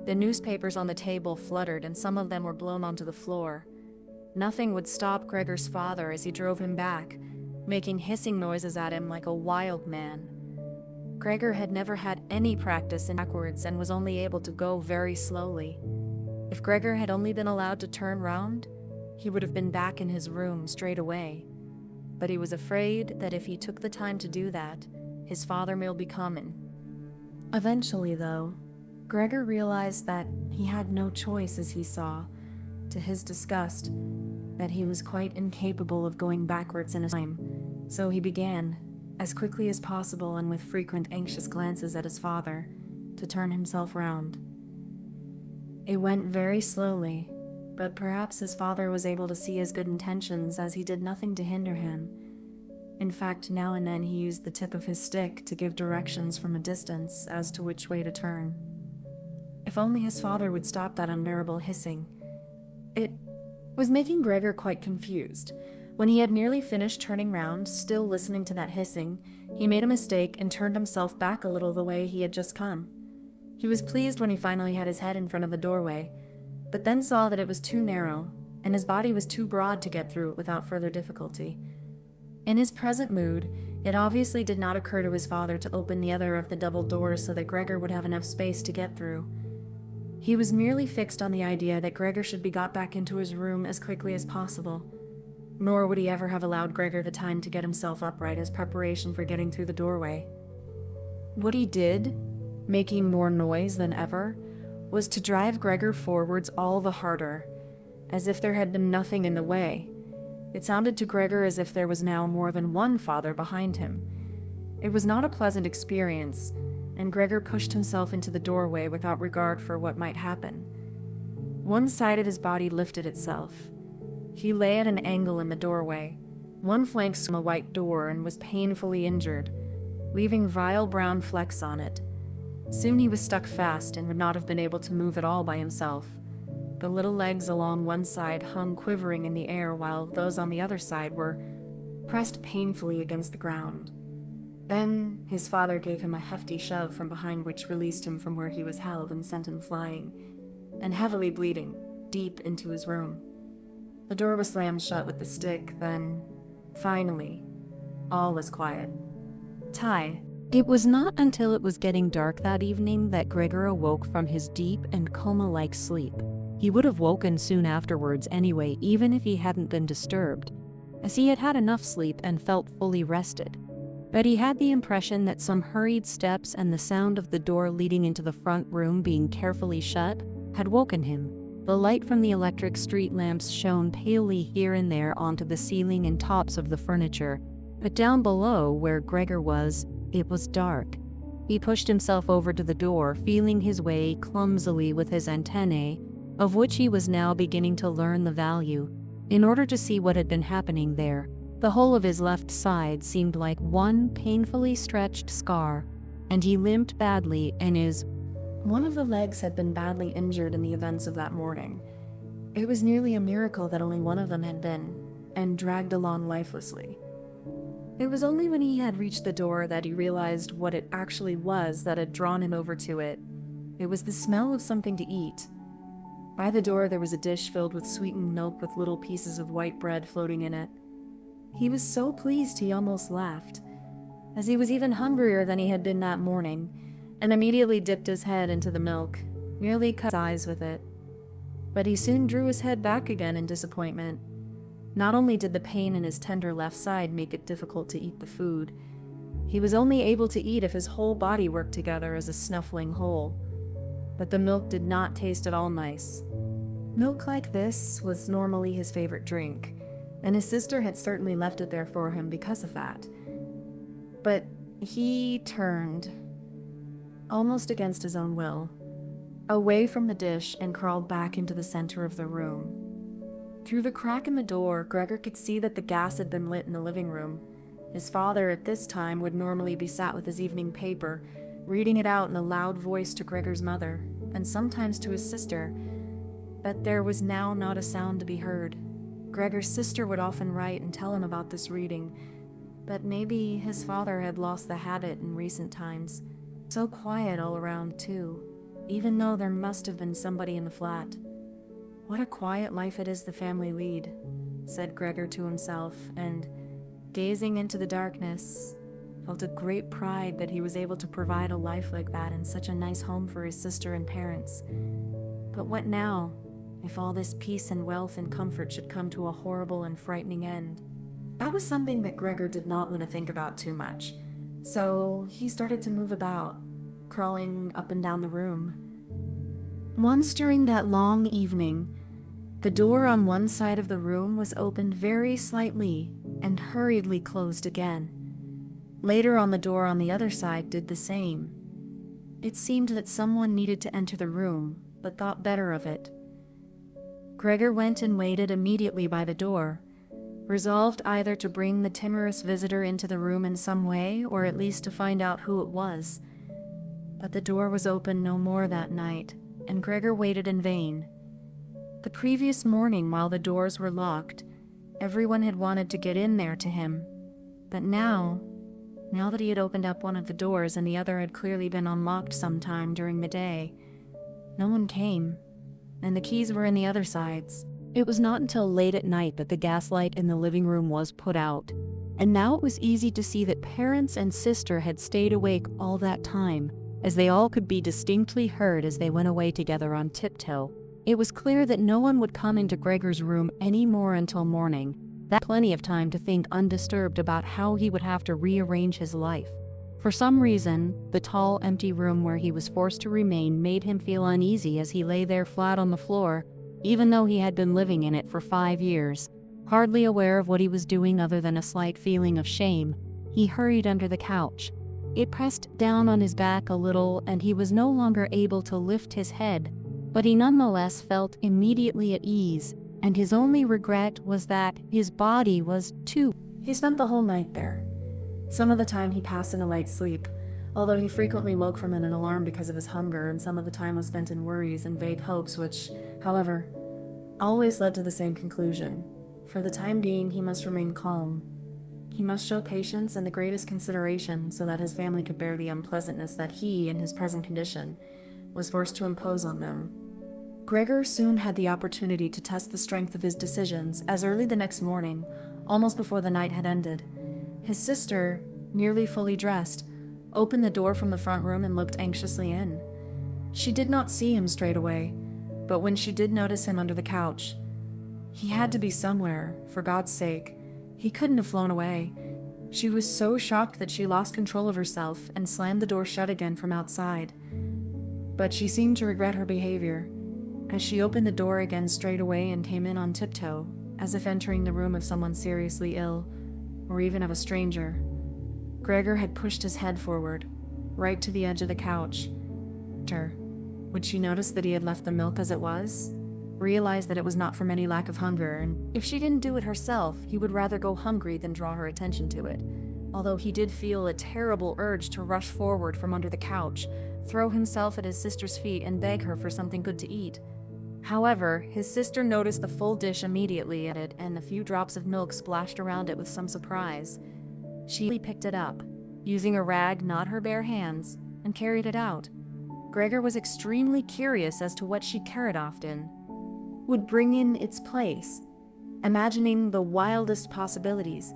The newspapers on the table fluttered, and some of them were blown onto the floor. Nothing would stop Gregor's father as he drove him back, making hissing noises at him like a wild man. Gregor had never had any practice in backwards and was only able to go very slowly. If Gregor had only been allowed to turn round, he would have been back in his room straight away. But he was afraid that if he took the time to do that, his father might be coming. Eventually, though, Gregor realized that he had no choice as he saw, to his disgust, that he was quite incapable of going backwards in a time. So he began, as quickly as possible and with frequent anxious glances at his father, to turn himself round. It went very slowly, but perhaps his father was able to see his good intentions as he did nothing to hinder him. In fact, now and then he used the tip of his stick to give directions from a distance as to which way to turn. If only his father would stop that unbearable hissing. It was making Gregor quite confused. When he had nearly finished turning round, still listening to that hissing, he made a mistake and turned himself back a little the way he had just come. He was pleased when he finally had his head in front of the doorway, but then saw that it was too narrow, and his body was too broad to get through it without further difficulty. In his present mood, it obviously did not occur to his father to open the other of the double doors so that Gregor would have enough space to get through. He was merely fixed on the idea that Gregor should be got back into his room as quickly as possible, nor would he ever have allowed Gregor the time to get himself upright as preparation for getting through the doorway. What he did, making more noise than ever, was to drive Gregor forwards all the harder, as if there had been nothing in the way. It sounded to Gregor as if there was now more than one father behind him. It was not a pleasant experience, and Gregor pushed himself into the doorway without regard for what might happen. One side of his body lifted itself. He lay at an angle in the doorway. One flank from a white door and was painfully injured, leaving vile brown flecks on it. Soon he was stuck fast and would not have been able to move at all by himself. The little legs along one side hung quivering in the air while those on the other side were pressed painfully against the ground. Then his father gave him a hefty shove from behind which released him from where he was held and sent him flying, and heavily bleeding, deep into his room. The door was slammed shut with the stick, then, finally, all was quiet. Ty. It was not until it was getting dark that evening that Gregor awoke from his deep and coma-like sleep. He would have woken soon afterwards anyway, even if he hadn't been disturbed, as he had had enough sleep and felt fully rested. But he had the impression that some hurried steps and the sound of the door leading into the front room being carefully shut had woken him. The light from the electric street lamps shone palely here and there onto the ceiling and tops of the furniture, but down below, where Gregor was, it was dark. He pushed himself over to the door, feeling his way clumsily with his antennae, of which he was now beginning to learn the value, in order to see what had been happening there. The whole of his left side seemed like one painfully stretched scar, and he limped badly, and one of the legs had been badly injured in the events of that morning. It was nearly a miracle that only one of them had been, and dragged along lifelessly. It was only when he had reached the door that he realized what it actually was that had drawn him over to it. It was the smell of something to eat. By the door there was a dish filled with sweetened milk with little pieces of white bread floating in it. He was so pleased he almost laughed, as he was even hungrier than he had been that morning, and immediately dipped his head into the milk, nearly cut his eyes with it. But he soon drew his head back again in disappointment. Not only did the pain in his tender left side make it difficult to eat the food, he was only able to eat if his whole body worked together as a snuffling whole. But the milk did not taste at all nice. Milk like this was normally his favorite drink, and his sister had certainly left it there for him because of that. But he turned, almost against his own will, away from the dish and crawled back into the center of the room. Through the crack in the door, Gregor could see that the gas had been lit in the living room. His father at this time would normally be sat with his evening paper, reading it out in a loud voice to Gregor's mother, and sometimes to his sister, but there was now not a sound to be heard. Gregor's sister would often write and tell him about this reading, but maybe his father had lost the habit in recent times. So quiet all around, too, even though there must have been somebody in the flat. What a quiet life it is the family lead, said Gregor to himself, and, gazing into the darkness, felt a great pride that he was able to provide a life like that in such a nice home for his sister and parents. But what now, if all this peace and wealth and comfort should come to a horrible and frightening end? That was something that Gregor did not want to think about too much, so he started to move about, crawling up and down the room. Once during that long evening, the door on one side of the room was opened very slightly and hurriedly closed again. Later on, the door on the other side did the same. It seemed that someone needed to enter the room, but thought better of it. Gregor went and waited immediately by the door, resolved either to bring the timorous visitor into the room in some way, or at least to find out who it was. But the door was open no more that night, and Gregor waited in vain. The previous morning, while the doors were locked, everyone had wanted to get in there to him. But now that he had opened up one of the doors and the other had clearly been unlocked sometime during the day, no one came, and the keys were in the other sides. It was not until late at night that the gaslight in the living room was put out, and now it was easy to see that parents and sister had stayed awake all that time, as they all could be distinctly heard as they went away together on tiptoe. It was clear that no one would come into Gregor's room any more until morning. That plenty of time to think undisturbed about how he would have to rearrange his life. For some reason, the tall, empty room where he was forced to remain made him feel uneasy as he lay there flat on the floor, even though he had been living in it for 5 years. Hardly aware of what he was doing other than a slight feeling of shame, he hurried under the couch. It pressed down on his back a little, and he was no longer able to lift his head, but he nonetheless felt immediately at ease, and his only regret was that his body was too. He spent the whole night there. Some of the time he passed in a light sleep, although he frequently woke from an alarm because of his hunger, and some of the time was spent in worries and vague hopes which, however, always led to the same conclusion. For the time being, he must remain calm. He must show patience and the greatest consideration so that his family could bear the unpleasantness that he, in his present condition, was forced to impose on them. Gregor soon had the opportunity to test the strength of his decisions, as early the next morning, almost before the night had ended, his sister, nearly fully dressed, opened the door from the front room and looked anxiously in. She did not see him straight away, but when she did notice him under the couch, he had to be somewhere, for God's sake. He couldn't have flown away. She was so shocked that she lost control of herself and slammed the door shut again from outside. But she seemed to regret her behavior, as she opened the door again straight away and came in on tiptoe, as if entering the room of someone seriously ill, or even of a stranger. Gregor had pushed his head forward, right to the edge of the couch. Would she notice that he had left the milk as it was? Realize that it was not from any lack of hunger, and if she didn't do it herself, he would rather go hungry than draw her attention to it, although he did feel a terrible urge to rush forward from under the couch, throw himself at his sister's feet, and beg her for something good to eat. However, his sister noticed the full dish immediately at it, and the few drops of milk splashed around it with some surprise. She picked it up, using a rag, not her bare hands, and carried it out. Gregor was extremely curious as to what she carried off in, would bring in its place, imagining the wildest possibilities,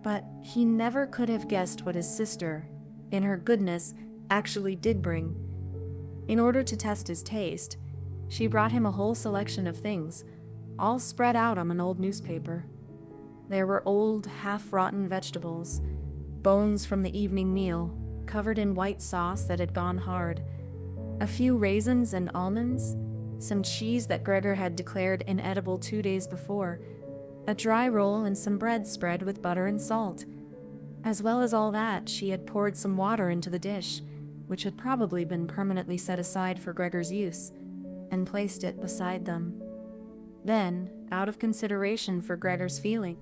but he never could have guessed what his sister, in her goodness, actually did bring. In order to test his taste, she brought him a whole selection of things, all spread out on an old newspaper. There were old, half-rotten vegetables, bones from the evening meal, covered in white sauce that had gone hard, a few raisins and almonds, some cheese that Gregor had declared inedible 2 days before, a dry roll and some bread spread with butter and salt. As well as all that, she had poured some water into the dish, which had probably been permanently set aside for Gregor's use, and placed it beside them. Then, out of consideration for Gregor's feeling,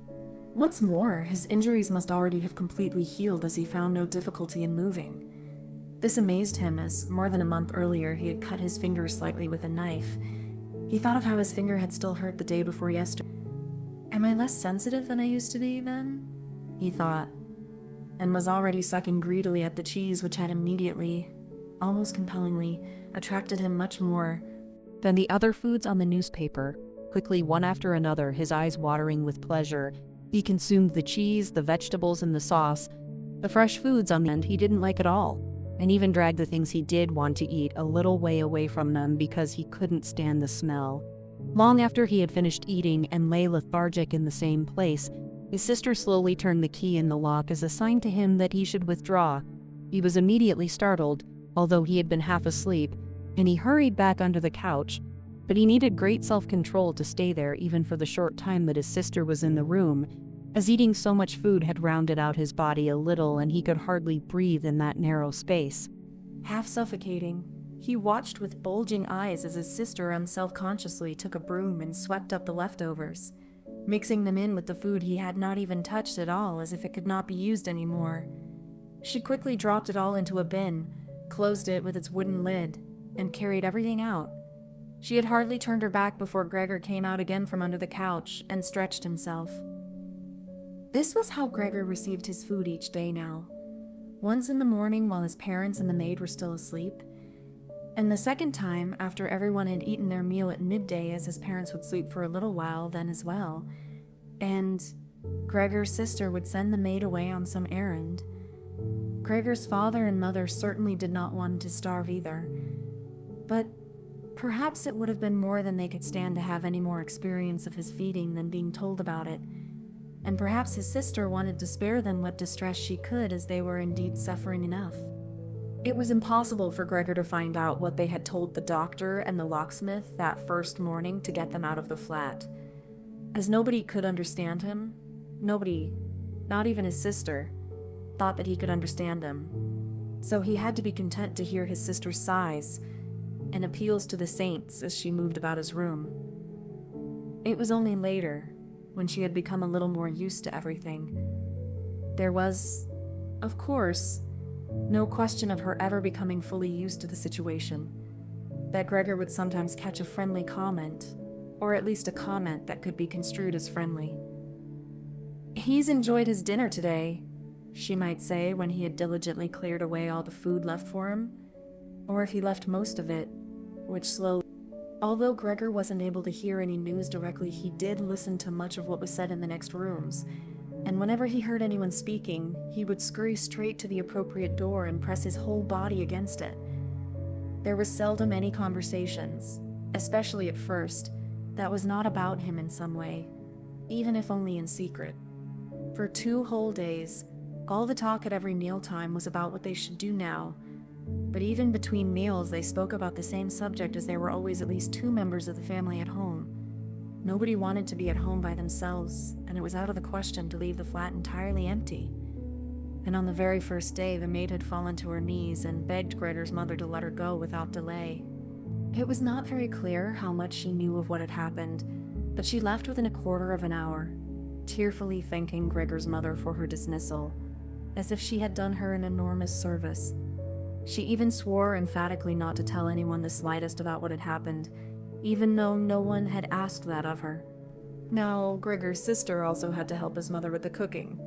what's more, his injuries must already have completely healed, as he found no difficulty in moving. This amazed him, as more than a month earlier he had cut his finger slightly with a knife. He thought of how his finger had still hurt the day before yesterday. Am I less sensitive than I used to be, then? He thought, and was already sucking greedily at the cheese, which had immediately, almost compellingly, attracted him much more than the other foods on the newspaper. Quickly, one after another, his eyes watering with pleasure, he consumed the cheese, the vegetables, and the sauce. The fresh foods on the end he didn't like at all, and even dragged the things he did want to eat a little way away from them because he couldn't stand the smell. Long after he had finished eating and lay lethargic in the same place, his sister slowly turned the key in the lock as a sign to him that he should withdraw. He was immediately startled, although he had been half asleep, and he hurried back under the couch, but he needed great self-control to stay there even for the short time that his sister was in the room, as eating so much food had rounded out his body a little and he could hardly breathe in that narrow space. Half suffocating, He watched with bulging eyes as his sister unselfconsciously took a broom and swept up the leftovers, mixing them in with the food he had not even touched at all, as if it could not be used anymore. She quickly dropped it all into a bin, closed it with its wooden lid, and carried everything out. She had hardly turned her back before Gregor came out again from under the couch and stretched himself. This was how Gregor received his food each day now. Once in the morning while his parents and the maid were still asleep, and the second time after everyone had eaten their meal at midday, as his parents would sleep for a little while then as well, and Gregor's sister would send the maid away on some errand. Gregor's father and mother certainly did not want him to starve either, but perhaps it would have been more than they could stand to have any more experience of his feeding than being told about it, and perhaps his sister wanted to spare them what distress she could, as they were indeed suffering enough. It was impossible for Gregor to find out what they had told the doctor and the locksmith that first morning to get them out of the flat. As nobody could understand him, nobody, not even his sister, thought that he could understand him. So he had to be content to hear his sister's sighs and appeals to the saints as she moved about his room. It was only later, when she had become a little more used to everything. There was, of course, no question of her ever becoming fully used to the situation, that Gregor would sometimes catch a friendly comment, or at least a comment that could be construed as friendly. "He's enjoyed his dinner today," she might say when he had diligently cleared away all the food left for him, or if he left most of it, which slowly. Although Gregor wasn't able to hear any news directly, he did listen to much of what was said in the next rooms, and whenever he heard anyone speaking, he would scurry straight to the appropriate door and press his whole body against it. There was seldom any conversations, especially at first, that was not about him in some way, even if only in secret. For 2 whole days, all the talk at every mealtime was about what they should do now, but even between meals they spoke about the same subject, as there were always at least 2 members of the family at home. Nobody wanted to be at home by themselves, and it was out of the question to leave the flat entirely empty. And on the very first day, the maid had fallen to her knees and begged Gregor's mother to let her go without delay. It was not very clear how much she knew of what had happened, but she left within a quarter of an hour, tearfully thanking Gregor's mother for her dismissal, as if she had done her an enormous service. She even swore emphatically not to tell anyone the slightest about what had happened, even though no one had asked that of her. Now, Gregor's sister also had to help his mother with the cooking,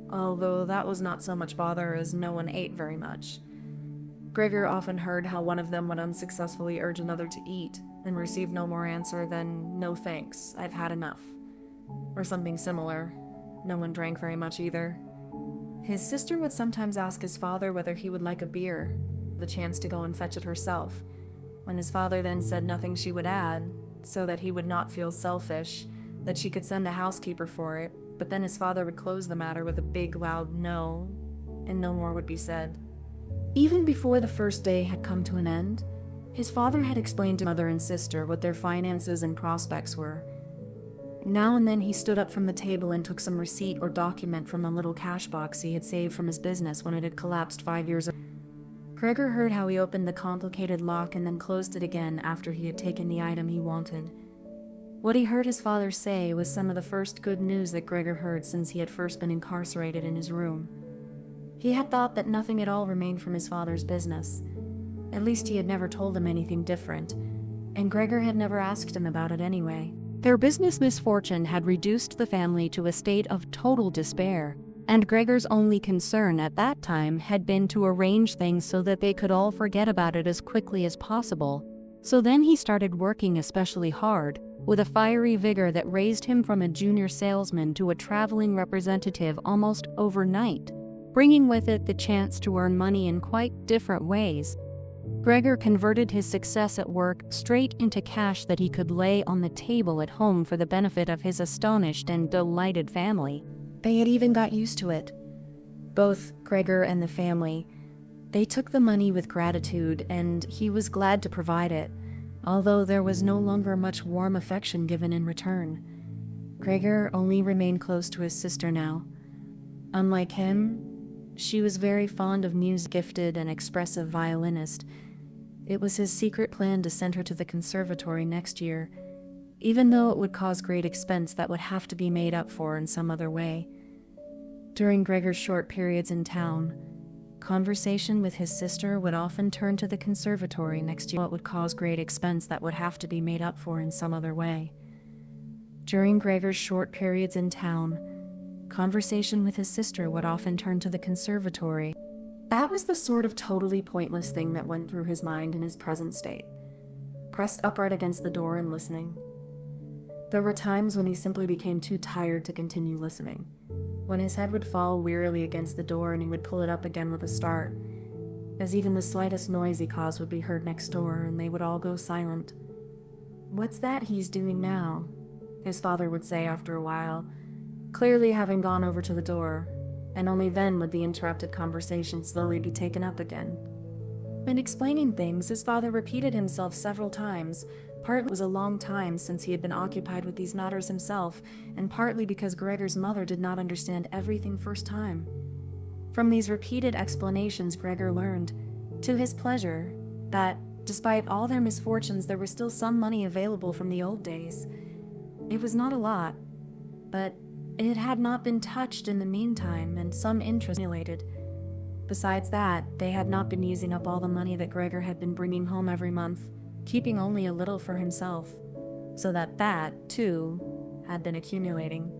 although that was not so much bother as no one ate very much. Gregor often heard how one of them would unsuccessfully urge another to eat, and receive no more answer than, "No thanks, I've had enough," or something similar. No one drank very much either. His sister would sometimes ask his father whether he would like a beer, the chance to go and fetch it herself, when his father then said nothing she would add, so that he would not feel selfish, that she could send a housekeeper for it, but then his father would close the matter with a big loud no, and no more would be said. Even before the first day had come to an end, his father had explained to mother and sister what their finances and prospects were. Now and then he stood up from the table and took some receipt or document from a little cash box he had saved from his business when it had collapsed 5 years ago. Gregor heard how he opened the complicated lock and then closed it again after he had taken the item he wanted. What he heard his father say was some of the first good news that Gregor heard since he had first been incarcerated in his room. He had thought that nothing at all remained from his father's business. At least he had never told him anything different, and Gregor had never asked him about it anyway. Their business misfortune had reduced the family to a state of total despair, and Gregor's only concern at that time had been to arrange things so that they could all forget about it as quickly as possible. So then he started working especially hard, with a fiery vigor that raised him from a junior salesman to a traveling representative almost overnight, bringing with it the chance to earn money in quite different ways. Gregor converted his success at work straight into cash that he could lay on the table at home for the benefit of his astonished and delighted family. They had even got used to it. Both Gregor and the family. They took the money with gratitude, and he was glad to provide it, although there was no longer much warm affection given in return. Gregor only remained close to his sister now. Unlike him, she was very fond of music, gifted and expressive violinist. It was his secret plan to send her to the conservatory next year, even though it would cause great expense that would have to be made up for in some other way. During Gregor's short periods in town, conversation with his sister would often turn to the conservatory next year. It would cause great expense that would have to be made up for in some other way. During Gregor's short periods in town, conversation with his sister would often turn to the conservatory. That was the sort of totally pointless thing that went through his mind in his present state, pressed upright against the door and listening. There were times when he simply became too tired to continue listening, when his head would fall wearily against the door and he would pull it up again with a start, as even the slightest noise he caused would be heard next door and they would all go silent. "What's that he's doing now?" his father would say after a while, clearly having gone over to the door, and only then would the interrupted conversation slowly be taken up again. In explaining things, his father repeated himself several times. Partly it was a long time since he had been occupied with these matters himself, and partly because Gregor's mother did not understand everything first time. From these repeated explanations, Gregor learned, to his pleasure, that, despite all their misfortunes, there was still some money available from the old days. It was not a lot, but it had not been touched in the meantime, and some interest accumulated. Besides that, they had not been using up all the money that Gregor had been bringing home every month, keeping only a little for himself, so that, too, had been accumulating.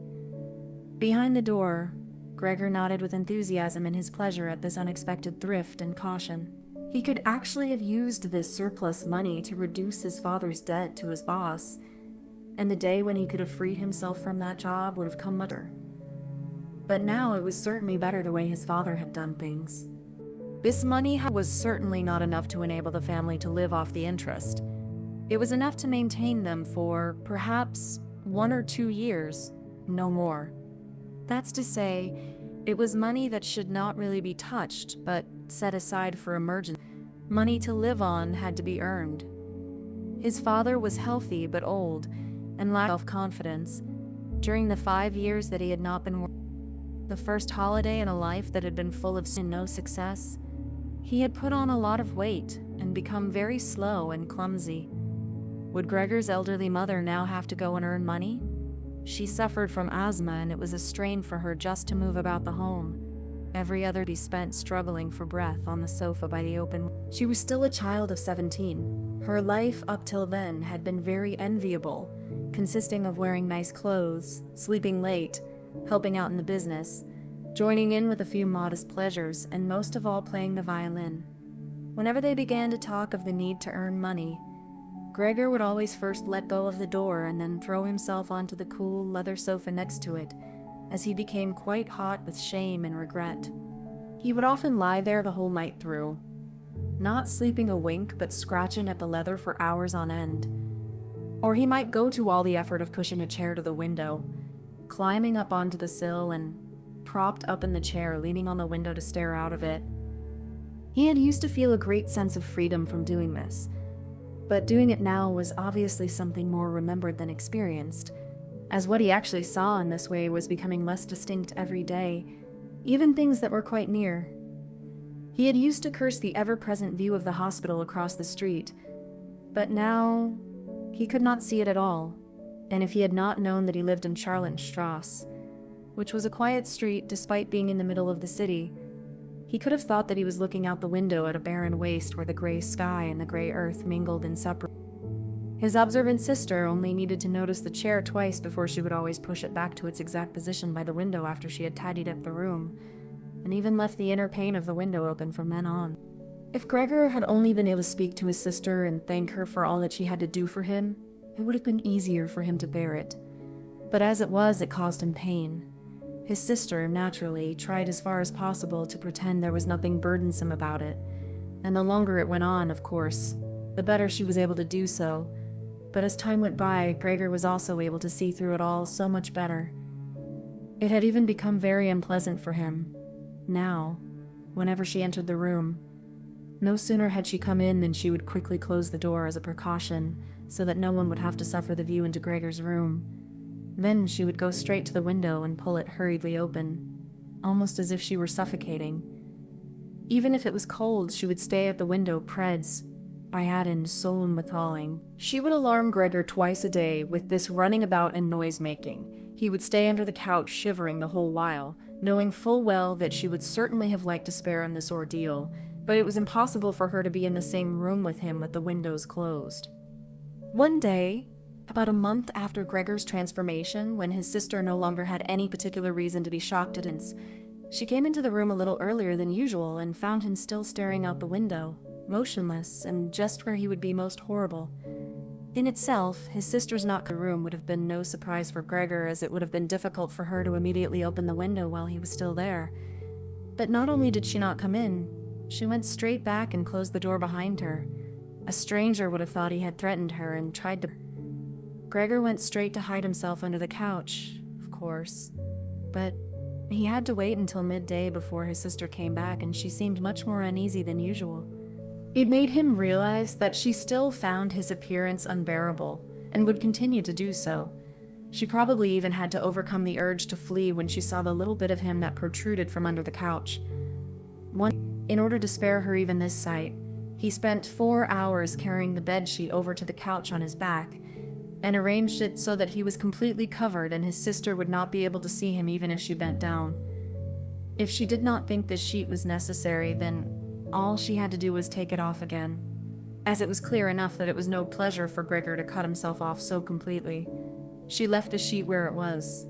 Behind the door, Gregor nodded with enthusiasm in his pleasure at this unexpected thrift and caution. He could actually have used this surplus money to reduce his father's debt to his boss, and the day when he could have freed himself from that job would have come much later. But now it was certainly better the way his father had done things. This money was certainly not enough to enable the family to live off the interest. It was enough to maintain them for, perhaps, 1 or 2 years, no more. That's to say, it was money that should not really be touched, but set aside for emergency. Money to live on had to be earned. His father was healthy but old, and lacked self-confidence. During the 5 years that he had not been working, the first holiday in a life that had been full of no success, he had put on a lot of weight and become very slow and clumsy. Would Gregor's elderly mother now have to go and earn money? She suffered from asthma, and it was a strain for her just to move about the home. Every other day spent struggling for breath on the sofa by the open. She was still a child of 17. Her life up till then had been very enviable, consisting of wearing nice clothes, sleeping late, helping out in the business, joining in with a few modest pleasures, and most of all playing the violin. Whenever they began to talk of the need to earn money, Gregor would always first let go of the door and then throw himself onto the cool leather sofa next to it, as he became quite hot with shame and regret. He would often lie there the whole night through, not sleeping a wink but scratching at the leather for hours on end. Or he might go to all the effort of pushing a chair to the window, climbing up onto the sill and propped up in the chair, leaning on the window to stare out of it. He had used to feel a great sense of freedom from doing this, but doing it now was obviously something more remembered than experienced, as what he actually saw in this way was becoming less distinct every day, even things that were quite near. He had used to curse the ever-present view of the hospital across the street, but now he could not see it at all, and if he had not known that he lived in Charlottenstrasse, which was a quiet street despite being in the middle of the city, he could have thought that he was looking out the window at a barren waste where the gray sky and the gray earth mingled inseparably. His observant sister only needed to notice the chair twice before she would always push it back to its exact position by the window after she had tidied up the room, and even left the inner pane of the window open from then on. If Gregor had only been able to speak to his sister and thank her for all that she had to do for him, it would have been easier for him to bear it. But as it was, it caused him pain. His sister, naturally, tried as far as possible to pretend there was nothing burdensome about it, and the longer it went on, of course, the better she was able to do so. But as time went by, Gregor was also able to see through it all so much better. It had even become very unpleasant for him. Now, whenever she entered the room, no sooner had she come in than she would quickly close the door as a precaution, so that no one would have to suffer the view into Gregor's room. Then she would go straight to the window and pull it hurriedly open, almost as if she were suffocating. Even if it was cold, she would stay at the window, preds, I had in soul calling. She would alarm Gregor twice a day with this running about and noise-making. He would stay under the couch shivering the whole while, knowing full well that she would certainly have liked to spare him this ordeal, but it was impossible for her to be in the same room with him with the windows closed. One day, about a month after Gregor's transformation, when his sister no longer had any particular reason to be shocked at it, she came into the room a little earlier than usual and found him still staring out the window, motionless and just where he would be most horrible. In itself, his sister's not in the room would have been no surprise for Gregor, as it would have been difficult for her to immediately open the window while he was still there. But not only did she not come in, she went straight back and closed the door behind her. A stranger would have thought he had threatened her and tried to... Gregor went straight to hide himself under the couch, of course. But he had to wait until midday before his sister came back, and she seemed much more uneasy than usual. It made him realize that she still found his appearance unbearable, and would continue to do so. She probably even had to overcome the urge to flee when she saw the little bit of him that protruded from under the couch. In order to spare her even this sight, he spent 4 hours carrying the bedsheet over to the couch on his back, and arranged it so that he was completely covered and his sister would not be able to see him even if she bent down. If she did not think this sheet was necessary, then all she had to do was take it off again, as it was clear enough that it was no pleasure for Gregor to cut himself off so completely. She left the sheet where it was.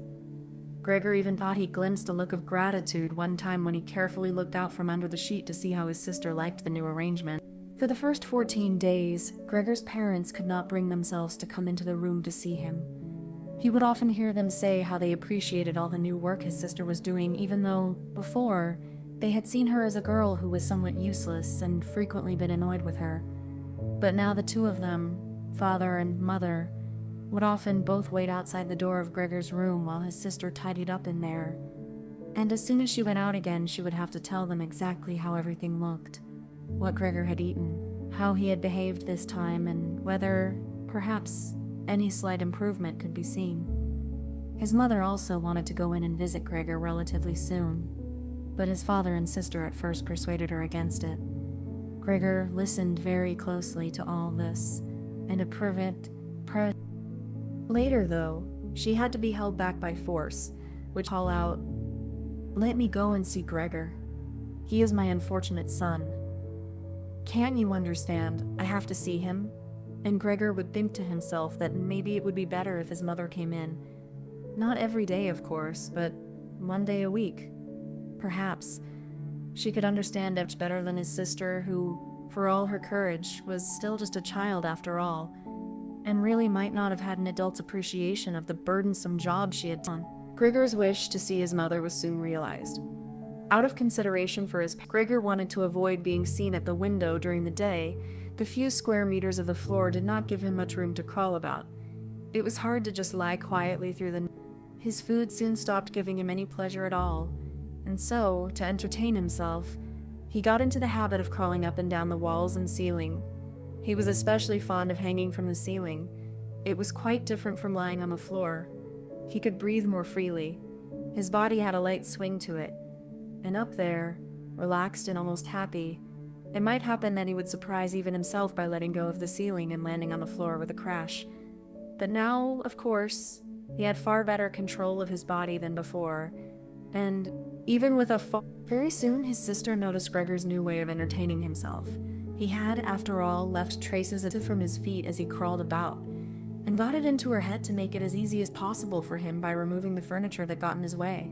Gregor even thought he glimpsed a look of gratitude one time when he carefully looked out from under the sheet to see how his sister liked the new arrangement. For the first 14 days, Gregor's parents could not bring themselves to come into the room to see him. He would often hear them say how they appreciated all the new work his sister was doing, even though, before, they had seen her as a girl who was somewhat useless and frequently been annoyed with her. But now the two of them, father and mother, would often both wait outside the door of Gregor's room while his sister tidied up in there. And as soon as she went out again, she would have to tell them exactly how everything looked, what Gregor had eaten, how he had behaved this time, and whether, perhaps, any slight improvement could be seen. His mother also wanted to go in and visit Gregor relatively soon, but his father and sister at first persuaded her against it. Gregor listened very closely to all this, and approved. Later, though, she had to be held back by force, which call out, "Let me go and see Gregor. He is my unfortunate son. Can't you understand? I have to see him." And Gregor would think to himself that maybe it would be better if his mother came in. Not every day, of course, but one day a week. Perhaps. She could understand much better than his sister, who, for all her courage, was still just a child after all, and really might not have had an adult's appreciation of the burdensome job she had done. Gregor's wish to see his mother was soon realized. Out of consideration for Gregor wanted to avoid being seen at the window during the day. The few square meters of the floor did not give him much room to crawl about. It was hard to just lie quietly through the night. His food soon stopped giving him any pleasure at all, and so, to entertain himself, he got into the habit of crawling up and down the walls and ceiling. He was especially fond of hanging from the ceiling. It was quite different from lying on the floor. He could breathe more freely. His body had a light swing to it, and up there, relaxed and almost happy, it might happen that he would surprise even himself by letting go of the ceiling and landing on the floor with a crash. But now, of course, he had far better control of his body than before, and even with a fall, very soon his sister noticed Gregor's new way of entertaining himself. He had, after all, left traces of it from his feet as he crawled about, and got it into her head to make it as easy as possible for him by removing the furniture that got in his way,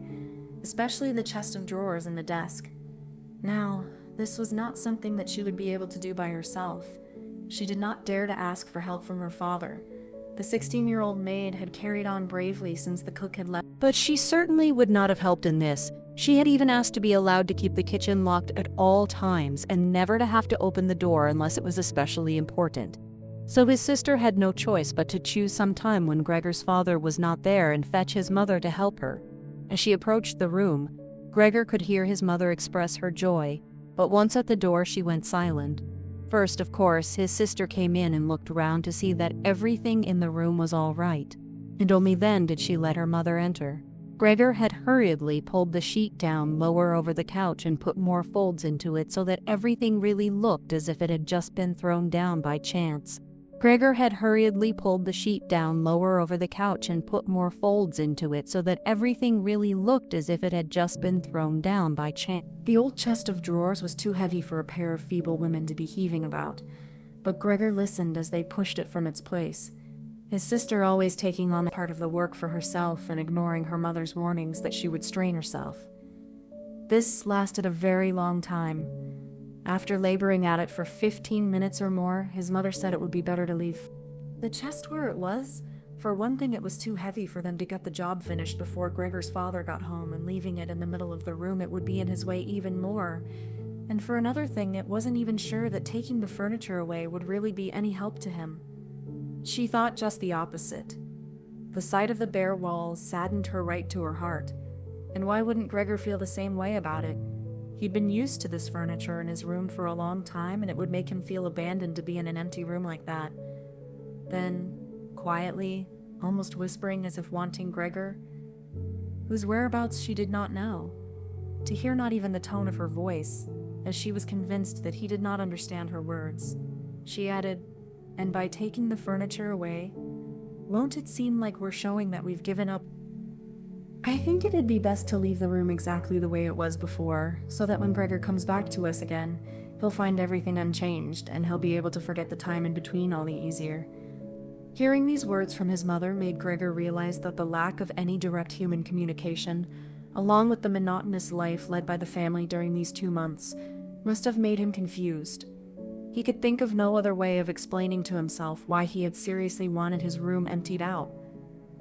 especially the chest of drawers and the desk. Now, this was not something that she would be able to do by herself. She did not dare to ask for help from her father. The 16-year-old maid had carried on bravely since the cook had left. But she certainly would not have helped in this. She had even asked to be allowed to keep the kitchen locked at all times and never to have to open the door unless it was especially important. So his sister had no choice but to choose some time when Gregor's father was not there and fetch his mother to help her. As she approached the room, Gregor could hear his mother express her joy, but once at the door she went silent. First, of course, his sister came in and looked round to see that everything in the room was all right, and only then did she let her mother enter. Gregor had hurriedly pulled the sheet down lower over the couch and put more folds into it so that everything really looked as if it had just been thrown down by chance. Gregor had hurriedly pulled the sheet down lower over the couch and put more folds into it so that everything really looked as if it had just been thrown down by chance. The old chest of drawers was too heavy for a pair of feeble women to be heaving about, but Gregor listened as they pushed it from its place, his sister always taking on part of the work for herself and ignoring her mother's warnings that she would strain herself. This lasted a very long time. After laboring at it for 15 minutes or more, his mother said it would be better to leave the chest where it was. For one thing, it was too heavy for them to get the job finished before Gregor's father got home, and leaving it in the middle of the room, it would be in his way even more. And for another thing, it wasn't even sure that taking the furniture away would really be any help to him. She thought just the opposite. The sight of the bare walls saddened her right to her heart. And why wouldn't Gregor feel the same way about it? He'd been used to this furniture in his room for a long time, and it would make him feel abandoned to be in an empty room like that. Then, quietly, almost whispering as if wanting Gregor, whose whereabouts she did not know, to hear not even the tone of her voice, as she was convinced that he did not understand her words, she added, "And by taking the furniture away, won't it seem like we're showing that we've given up? I think it'd be best to leave the room exactly the way it was before, so that when Gregor comes back to us again, he'll find everything unchanged, and he'll be able to forget the time in between all the easier." Hearing these words from his mother made Gregor realize that the lack of any direct human communication, along with the monotonous life led by the family during these 2 months, must have made him confused. He could think of no other way of explaining to himself why he had seriously wanted his room emptied out.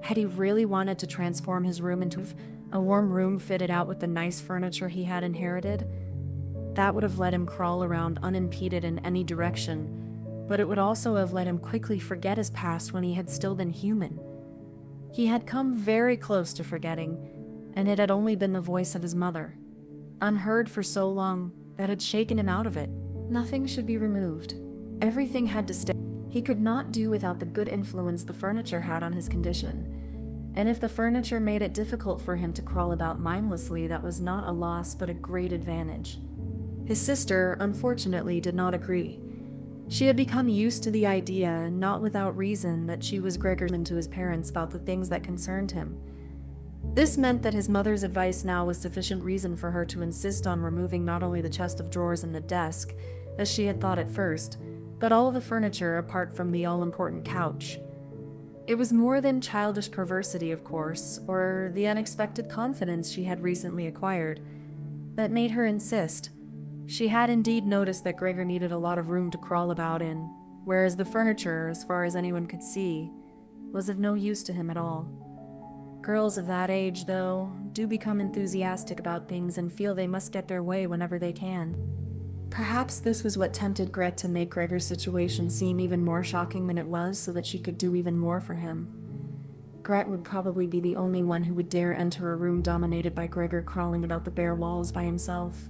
Had he really wanted to transform his room into a warm room fitted out with the nice furniture he had inherited? That would have let him crawl around unimpeded in any direction, but it would also have let him quickly forget his past when he had still been human. He had come very close to forgetting, and it had only been the voice of his mother, unheard for so long, that had shaken him out of it. Nothing should be removed. Everything had to stay. He could not do without the good influence the furniture had on his condition. And if the furniture made it difficult for him to crawl about mindlessly, that was not a loss but a great advantage. His sister, unfortunately, did not agree. She had become used to the idea, not without reason, that she was Gregor to his parents about the things that concerned him. This meant that his mother's advice now was sufficient reason for her to insist on removing not only the chest of drawers and the desk, as she had thought at first, but all of the furniture apart from the all-important couch. It was more than childish perversity, of course, or the unexpected confidence she had recently acquired, that made her insist. She had indeed noticed that Gregor needed a lot of room to crawl about in, whereas the furniture, as far as anyone could see, was of no use to him at all. Girls of that age, though, do become enthusiastic about things and feel they must get their way whenever they can. Perhaps this was what tempted Grete to make Gregor's situation seem even more shocking than it was, so that she could do even more for him. Grete would probably be the only one who would dare enter a room dominated by Gregor crawling about the bare walls by himself.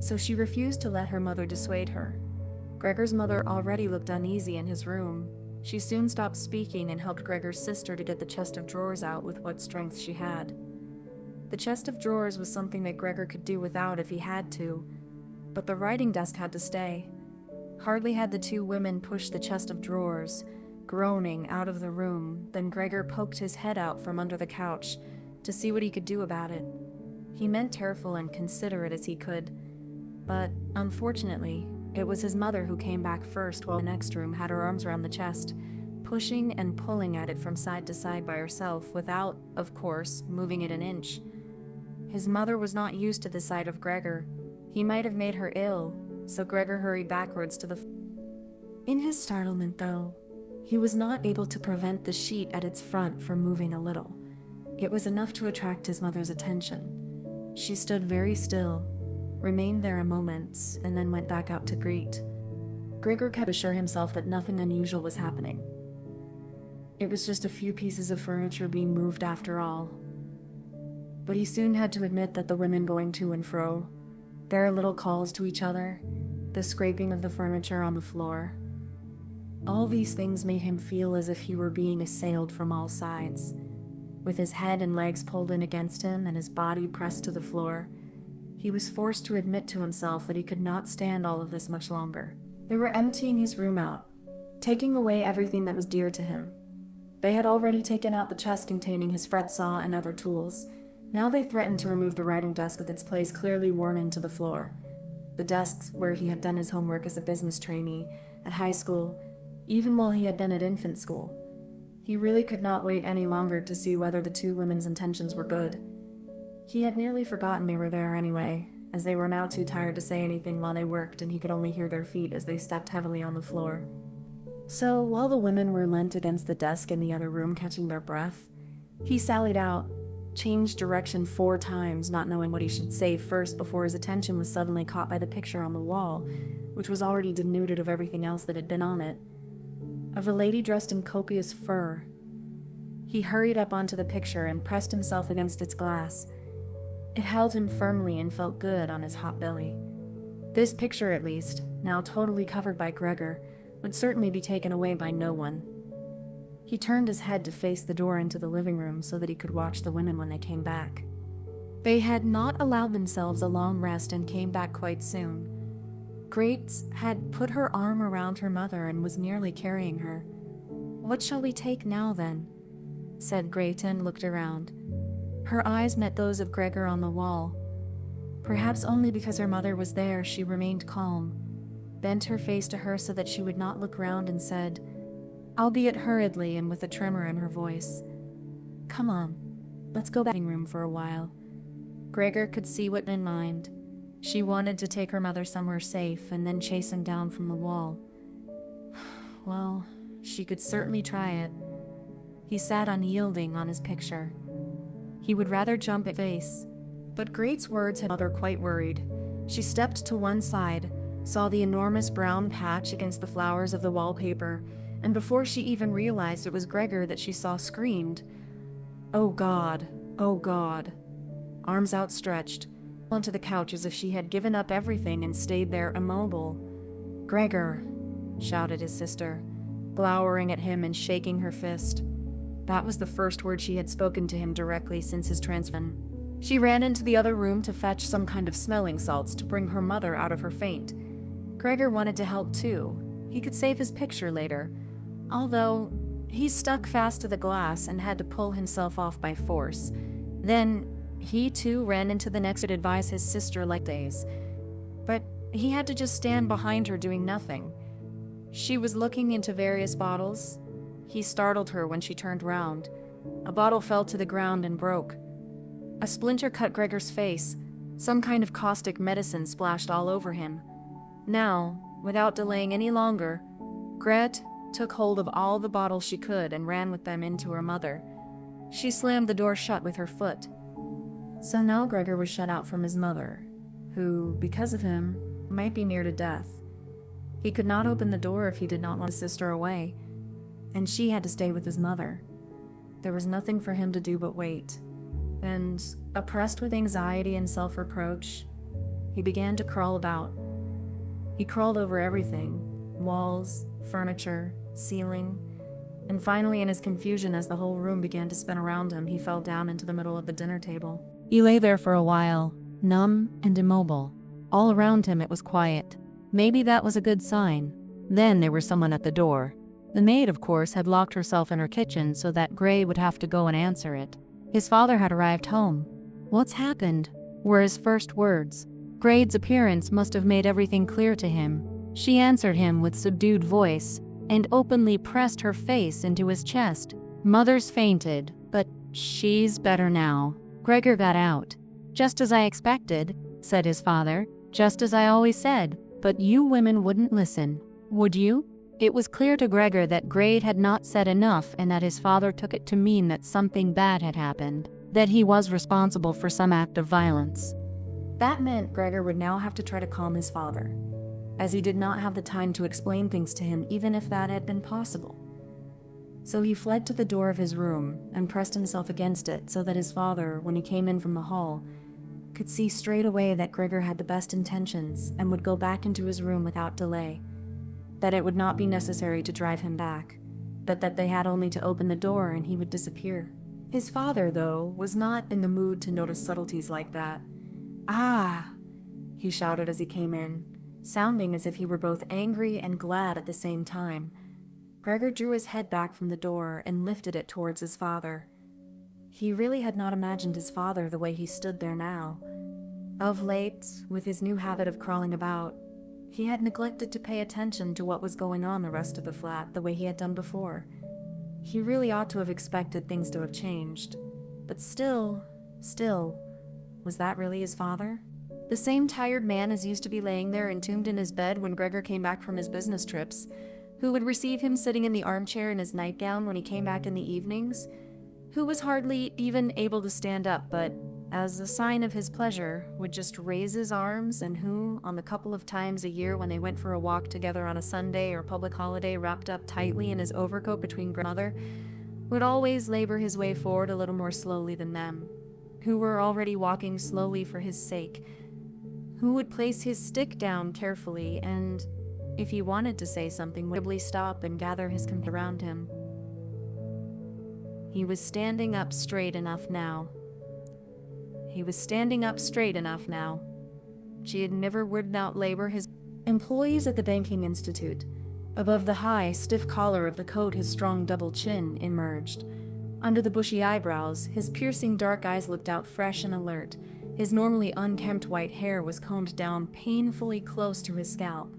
So she refused to let her mother dissuade her. Gregor's mother already looked uneasy in his room. She soon stopped speaking and helped Gregor's sister to get the chest of drawers out with what strength she had. The chest of drawers was something that Gregor could do without if he had to, but the writing desk had to stay. Hardly had the two women pushed the chest of drawers, groaning, out of the room, than Gregor poked his head out from under the couch to see what he could do about it. He meant careful and considerate as he could, but, unfortunately, it was his mother who came back first while the next room had her arms around the chest, pushing and pulling at it from side to side by herself without, of course, moving it an inch. His mother was not used to the sight of Gregor. He might have made her ill, so Gregor hurried backwards to the In his startlement, though, he was not able to prevent the sheet at its front from moving a little. It was enough to attract his mother's attention. She stood very still, remained there a moment, and then went back out to greet. Gregor kept assuring himself that nothing unusual was happening. It was just a few pieces of furniture being moved after all. But he soon had to admit that the women going to and fro, their little calls to each other, the scraping of the furniture on the floor, all these things made him feel as if he were being assailed from all sides. With his head and legs pulled in against him and his body pressed to the floor, he was forced to admit to himself that he could not stand all of this much longer. They were emptying his room out, taking away everything that was dear to him. They had already taken out the chest containing his fret saw and other tools. Now they threatened to remove the writing desk with its place clearly worn into the floor. The desk where he had done his homework as a business trainee, at high school, even while he had been at infant school. He really could not wait any longer to see whether the two women's intentions were good. He had nearly forgotten they were there anyway, as they were now too tired to say anything while they worked, and he could only hear their feet as they stepped heavily on the floor. So, while the women were leant against the desk in the other room catching their breath, he sallied out, changed direction 4 times, not knowing what he should say first before his attention was suddenly caught by the picture on the wall, which was already denuded of everything else that had been on it, of a lady dressed in copious fur. He hurried up onto the picture and pressed himself against its glass. It held him firmly and felt good on his hot belly. This picture, at least, now totally covered by Gregor, would certainly be taken away by no one. He turned his head to face the door into the living room so that he could watch the women when they came back. They had not allowed themselves a long rest and came back quite soon. Grete had put her arm around her mother and was nearly carrying her. "What shall we take now, then?" said Grete and looked around. Her eyes met those of Gregor on the wall. Perhaps only because her mother was there, she remained calm, bent her face to her so that she would not look round, and said, albeit hurriedly and with a tremor in her voice, "Come on, let's go back to the room for a while." Gregor could see what in mind. She wanted to take her mother somewhere safe and then chase him down from the wall. Well, she could certainly try it. He sat unyielding on his picture. He would rather jump at face. But Grete's words had mother quite worried. She stepped to one side, saw the enormous brown patch against the flowers of the wallpaper, and before she even realized it was Gregor that she saw, screamed, "Oh God, oh God." Arms outstretched, onto the couch as if she had given up everything and stayed there immobile. "Gregor," shouted his sister, glowering at him and shaking her fist. That was the first word she had spoken to him directly since his transfer. She ran into the other room to fetch some kind of smelling salts to bring her mother out of her faint. Gregor wanted to help too. He could save his picture later, although he stuck fast to the glass and had to pull himself off by force. Then he too ran into the next to advise his sister like days. But he had to just stand behind her doing nothing. She was looking into various bottles. He startled her when she turned round. A bottle fell to the ground and broke. A splinter cut Gregor's face. Some kind of caustic medicine splashed all over him. Now, without delaying any longer, Grete took hold of all the bottles she could and ran with them into her mother. She slammed the door shut with her foot. So now Gregor was shut out from his mother, who, because of him, might be near to death. He could not open the door if he did not want his sister away, and she had to stay with his mother. There was nothing for him to do but wait. And, oppressed with anxiety and self-reproach, he began to crawl about. He crawled over everything, walls, furniture, ceiling, and finally, in his confusion as the whole room began to spin around him, he fell down into the middle of the dinner table. He lay there for a while, numb and immobile. All around him it was quiet. Maybe that was a good sign. Then there was someone at the door. The maid, of course, had locked herself in her kitchen so that Gray would have to go and answer it. His father had arrived home. "What's happened?" were his first words. Grade's appearance must have made everything clear to him. She answered him with subdued voice and openly pressed her face into his chest. "Mother's fainted, but she's better now." Gregor got out. "Just as I expected," said his father. "Just as I always said, but you women wouldn't listen. Would you?" It was clear to Gregor that Grete had not said enough and that his father took it to mean that something bad had happened, that he was responsible for some act of violence. That meant Gregor would now have to try to calm his father, as he did not have the time to explain things to him even if that had been possible. So he fled to the door of his room and pressed himself against it so that his father, when he came in from the hall, could see straight away that Gregor had the best intentions and would go back into his room without delay, that it would not be necessary to drive him back, but that they had only to open the door and he would disappear. His father, though, was not in the mood to notice subtleties like that. "Ah!" he shouted as he came in, sounding as if he were both angry and glad at the same time. Gregor drew his head back from the door and lifted it towards his father. He really had not imagined his father the way he stood there now. Of late, with his new habit of crawling about, he had neglected to pay attention to what was going on the rest of the flat the way he had done before. He really ought to have expected things to have changed. But still, was that really his father? The same tired man as used to be laying there entombed in his bed when Gregor came back from his business trips, who would receive him sitting in the armchair in his nightgown when he came back in the evenings, who was hardly even able to stand up, but, as a sign of his pleasure, would just raise his arms, and who, on the couple of times a year when they went for a walk together on a Sunday or public holiday wrapped up tightly in his overcoat between grandmother, would always labor his way forward a little more slowly than them, who were already walking slowly for his sake, who would place his stick down carefully and, if he wanted to say something, would simply stop and gather his company around him. He was standing up straight enough now. She never would not labor his employees at the banking institute. Above the high, stiff collar of the coat, his strong double chin emerged. Under the bushy eyebrows, his piercing dark eyes looked out fresh and alert. His normally unkempt white hair was combed down painfully close to his scalp.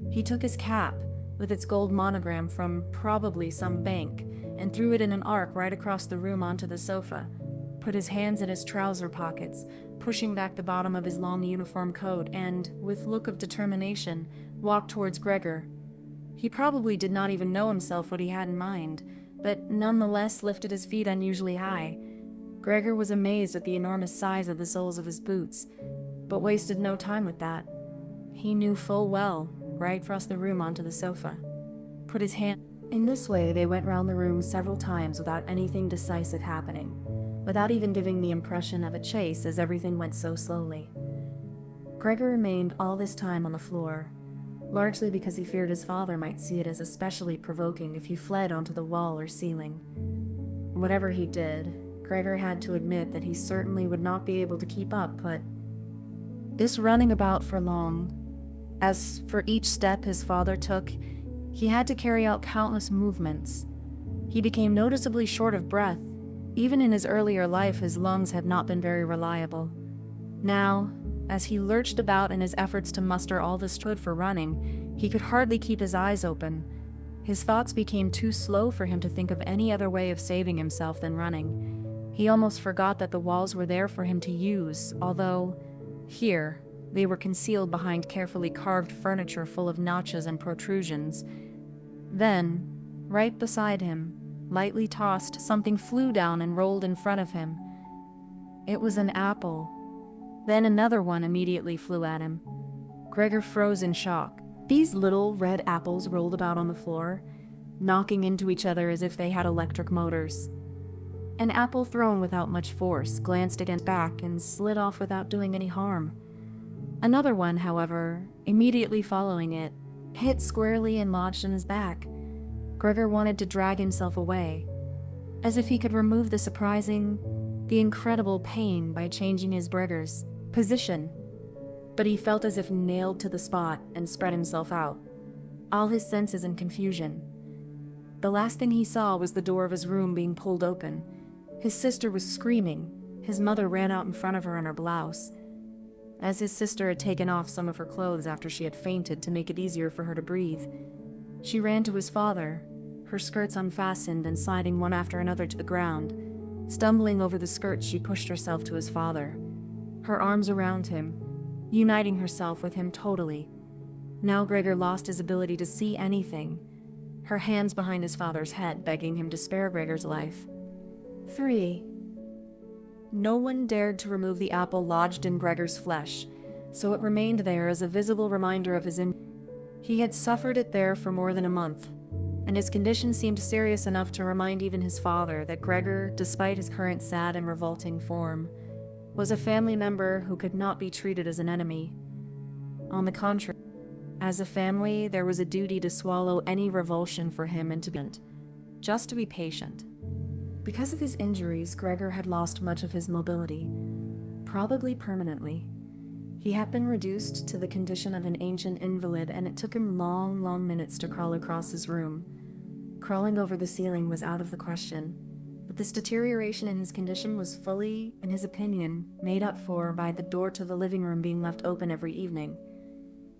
He took his cap, with its gold monogram from probably some bank, and threw it in an arc right across the room onto the sofa, put his hands in his trouser pockets, pushing back the bottom of his long uniform coat, and, with look of determination, walked towards Gregor. He probably did not even know himself what he had in mind, but nonetheless lifted his feet unusually high. Gregor was amazed at the enormous size of the soles of his boots, but wasted no time with that. He knew full well, right across the room onto the sofa. Put his hand... In this way they went round the room several times without anything decisive happening, without even giving the impression of a chase as everything went so slowly. Gregor remained all this time on the floor, largely because he feared his father might see it as especially provoking if he fled onto the wall or ceiling. Whatever he did, Gregor had to admit that he certainly would not be able to keep up, but this running about for long, as for each step his father took, he had to carry out countless movements. He became noticeably short of breath. Even in his earlier life, his lungs had not been very reliable. Now, as he lurched about in his efforts to muster all the strength for running, he could hardly keep his eyes open. His thoughts became too slow for him to think of any other way of saving himself than running. He almost forgot that the walls were there for him to use, although, here, they were concealed behind carefully carved furniture full of notches and protrusions. Then, right beside him, lightly tossed, something flew down and rolled in front of him. It was an apple. Then another one immediately flew at him. Gregor froze in shock. These little red apples rolled about on the floor, knocking into each other as if they had electric motors. An apple thrown without much force glanced against back and slid off without doing any harm. Another one, however, immediately following it, hit squarely and lodged in his back. Gregor wanted to drag himself away, as if he could remove the surprising, the incredible pain by changing his Gregor's position. But he felt as if nailed to the spot and spread himself out, all his senses in confusion. The last thing he saw was the door of his room being pulled open. His sister was screaming. His mother ran out in front of her in her blouse. As his sister had taken off some of her clothes after she had fainted to make it easier for her to breathe, she ran to his father, her skirts unfastened and sliding one after another to the ground. Stumbling over the skirts, she pushed herself to his father, her arms around him, uniting herself with him totally. Now Gregor lost his ability to see anything, her hands behind his father's head, begging him to spare Gregor's life. 3. No one dared to remove the apple lodged in Gregor's flesh, so it remained there as a visible reminder of his He had suffered it there for more than a month, and his condition seemed serious enough to remind even his father that Gregor, despite his current sad and revolting form, was a family member who could not be treated as an enemy. On the contrary, as a family, there was a duty to swallow any revulsion for him and to be patient. Just to be patient. Because of his injuries, Gregor had lost much of his mobility, probably permanently. He had been reduced to the condition of an ancient invalid, and it took him long minutes to crawl across his room. Crawling over the ceiling was out of the question, but this deterioration in his condition was fully, in his opinion, made up for by the door to the living room being left open every evening.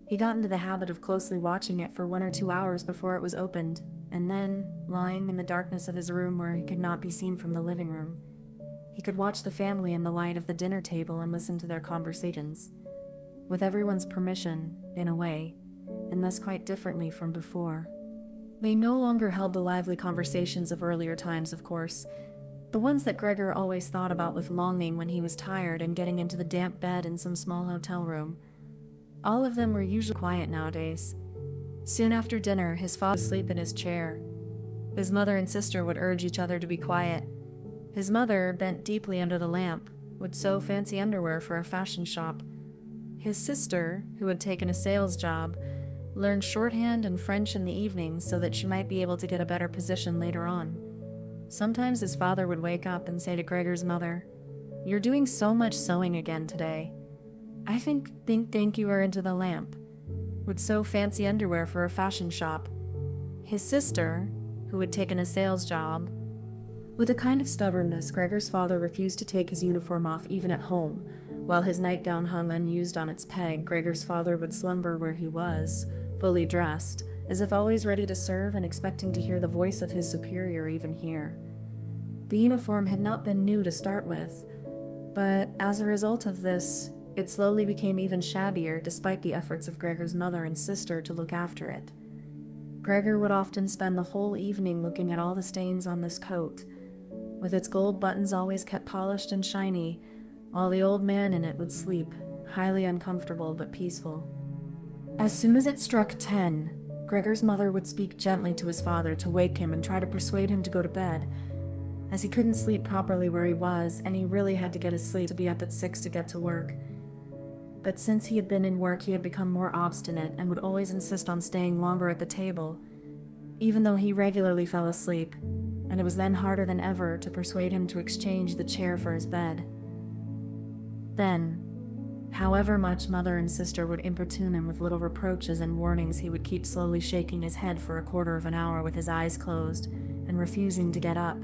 He got into the habit of closely watching it for 1 or 2 hours before it was opened, and then, lying in the darkness of his room where he could not be seen from the living room, he could watch the family in the light of the dinner table and listen to their conversations, with everyone's permission, in a way, and thus quite differently from before. They no longer held the lively conversations of earlier times, of course, the ones that Gregor always thought about with longing when he was tired and getting into the damp bed in some small hotel room. All of them were usually quiet nowadays. Soon after dinner, his father would sleep in his chair. His mother and sister would urge each other to be quiet. His mother, bent deeply under the lamp, would sew fancy underwear for a fashion shop. His sister, who had taken a sales job, learned shorthand and French in the evenings so that she might be able to get a better position later on. Sometimes his father would wake up and say to Gregor's mother, "You're doing so much sewing again today. I think you are into the lamp," would sew fancy underwear for a fashion shop. His sister, who had taken a sales job, with a kind of stubbornness, Gregor's father refused to take his uniform off even at home. While his nightgown hung unused on its peg, Gregor's father would slumber where he was, fully dressed, as if always ready to serve and expecting to hear the voice of his superior even here. The uniform had not been new to start with, but as a result of this, it slowly became even shabbier despite the efforts of Gregor's mother and sister to look after it. Gregor would often spend the whole evening looking at all the stains on this coat, with its gold buttons always kept polished and shiny, while the old man in it would sleep, highly uncomfortable but peaceful. As soon as it struck 10, Gregor's mother would speak gently to his father to wake him and try to persuade him to go to bed, as he couldn't sleep properly where he was, and he really had to get his sleep to be up at 6 to get to work. But since he had been in work, he had become more obstinate and would always insist on staying longer at the table, even though he regularly fell asleep, and it was then harder than ever to persuade him to exchange the chair for his bed. Then, however much mother and sister would importune him with little reproaches and warnings, he would keep slowly shaking his head for a quarter of an hour with his eyes closed and refusing to get up.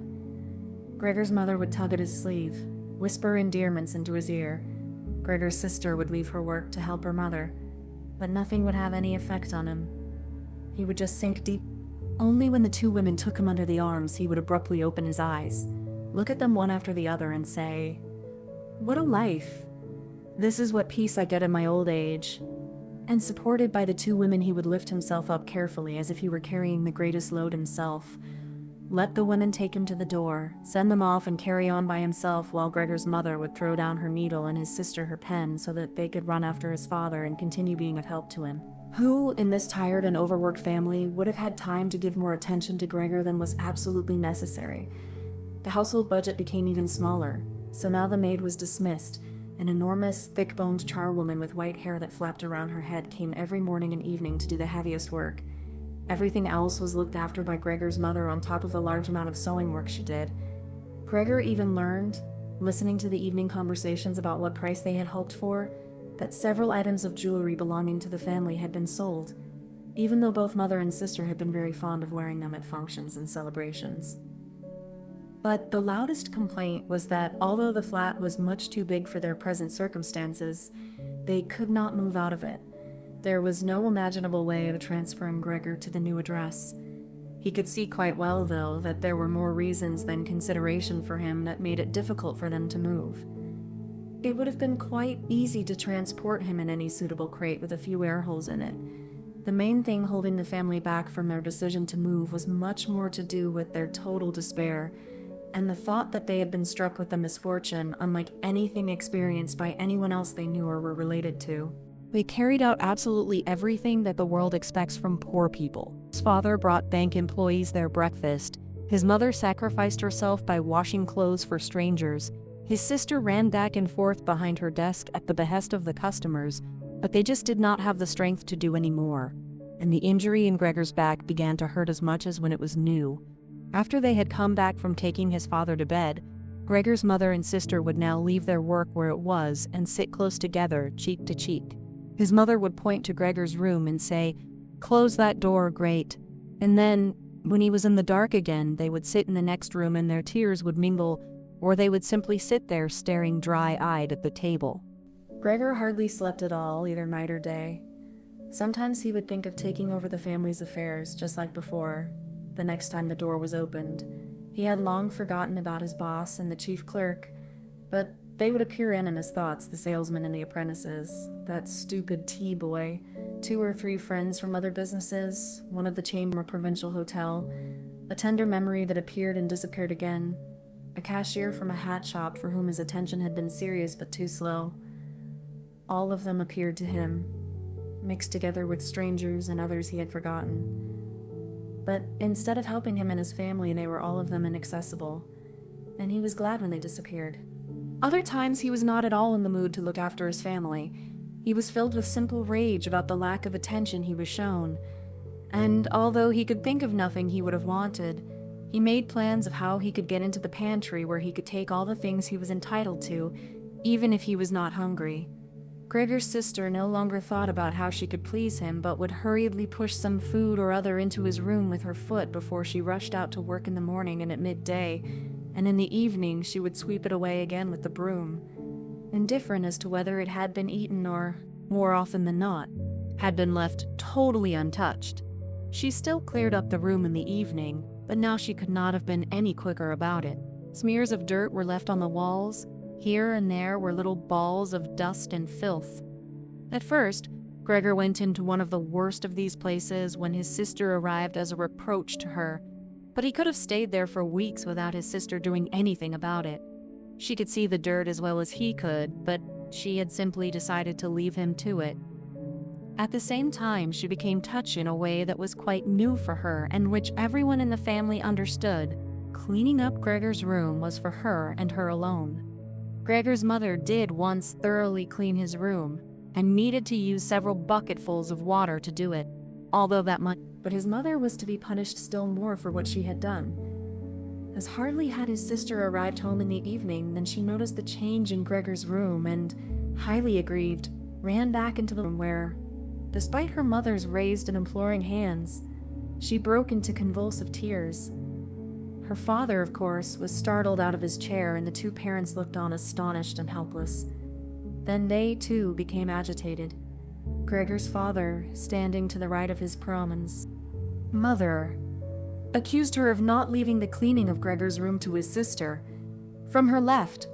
Gregor's mother would tug at his sleeve, whisper endearments into his ear. Gregor's sister would leave her work to help her mother, but nothing would have any effect on him. He would just sink deep. Only when the two women took him under the arms, he would abruptly open his eyes, look at them one after the other, and say, "What a life! This is what peace I get in my old age." And supported by the two women, he would lift himself up carefully as if he were carrying the greatest load himself. Let the women take him to the door, send them off, and carry on by himself, while Gregor's mother would throw down her needle and his sister her pen so that they could run after his father and continue being of help to him. Who, in this tired and overworked family, would have had time to give more attention to Gregor than was absolutely necessary? The household budget became even smaller, so now the maid was dismissed. An enormous, thick-boned charwoman with white hair that flapped around her head came every morning and evening to do the heaviest work. Everything else was looked after by Gregor's mother on top of the large amount of sewing work she did. Gregor even learned, listening to the evening conversations about what price they had hoped for, that several items of jewelry belonging to the family had been sold, even though both mother and sister had been very fond of wearing them at functions and celebrations. But the loudest complaint was that although the flat was much too big for their present circumstances, they could not move out of it. There was no imaginable way of transferring Gregor to the new address. He could see quite well, though, that there were more reasons than consideration for him that made it difficult for them to move. It would have been quite easy to transport him in any suitable crate with a few air holes in it. The main thing holding the family back from their decision to move was much more to do with their total despair, and the thought that they had been struck with a misfortune unlike anything experienced by anyone else they knew or were related to. They carried out absolutely everything that the world expects from poor people. His father brought bank employees their breakfast. His mother sacrificed herself by washing clothes for strangers. His sister ran back and forth behind her desk at the behest of the customers, but they just did not have the strength to do any more. And the injury in Gregor's back began to hurt as much as when it was new. After they had come back from taking his father to bed, Gregor's mother and sister would now leave their work where it was and sit close together, cheek to cheek. His mother would point to Gregor's room and say, "Close that door, Grete." And then, when he was in the dark again, they would sit in the next room and their tears would mingle, or they would simply sit there staring dry-eyed at the table. Gregor hardly slept at all, either night or day. Sometimes he would think of taking over the family's affairs, just like before, the next time the door was opened. He had long forgotten about his boss and the chief clerk, but they would appear in his thoughts, the salesman and the apprentices, that stupid tea boy, 2 or 3 friends from other businesses, one of the chamber provincial hotel, a tender memory that appeared and disappeared again, a cashier from a hat shop for whom his attention had been serious but too slow. All of them appeared to him, mixed together with strangers and others he had forgotten. But instead of helping him and his family, they were all of them inaccessible, and he was glad when they disappeared. Other times he was not at all in the mood to look after his family. He was filled with simple rage about the lack of attention he was shown, and although he could think of nothing he would have wanted, he made plans of how he could get into the pantry where he could take all the things he was entitled to, even if he was not hungry. Gregor's sister no longer thought about how she could please him, but would hurriedly push some food or other into his room with her foot before she rushed out to work in the morning and at midday, and in the evening she would sweep it away again with the broom, indifferent as to whether it had been eaten or, more often than not, had been left totally untouched. She still cleared up the room in the evening, but now she could not have been any quicker about it. Smears of dirt were left on the walls. Here and there were little balls of dust and filth. At first, Gregor went into one of the worst of these places when his sister arrived as a reproach to her, but he could have stayed there for weeks without his sister doing anything about it. She could see the dirt as well as he could, but she had simply decided to leave him to it. At the same time, she became touchy in a way that was quite new for her and which everyone in the family understood. Cleaning up Gregor's room was for her and her alone. Gregor's mother did once thoroughly clean his room, and needed to use several bucketfuls of water to do it, but his mother was to be punished still more for what she had done. As hardly had his sister arrived home in the evening than she noticed the change in Gregor's room and, highly aggrieved, ran back into the room where, despite her mother's raised and imploring hands, she broke into convulsive tears. Her father, of course, was startled out of his chair, and the 2 parents looked on astonished and helpless. Then they, too, became agitated. Gregor's father, standing to the right of his promen's mother, accused her of not leaving the cleaning of Gregor's room to his sister. From her left,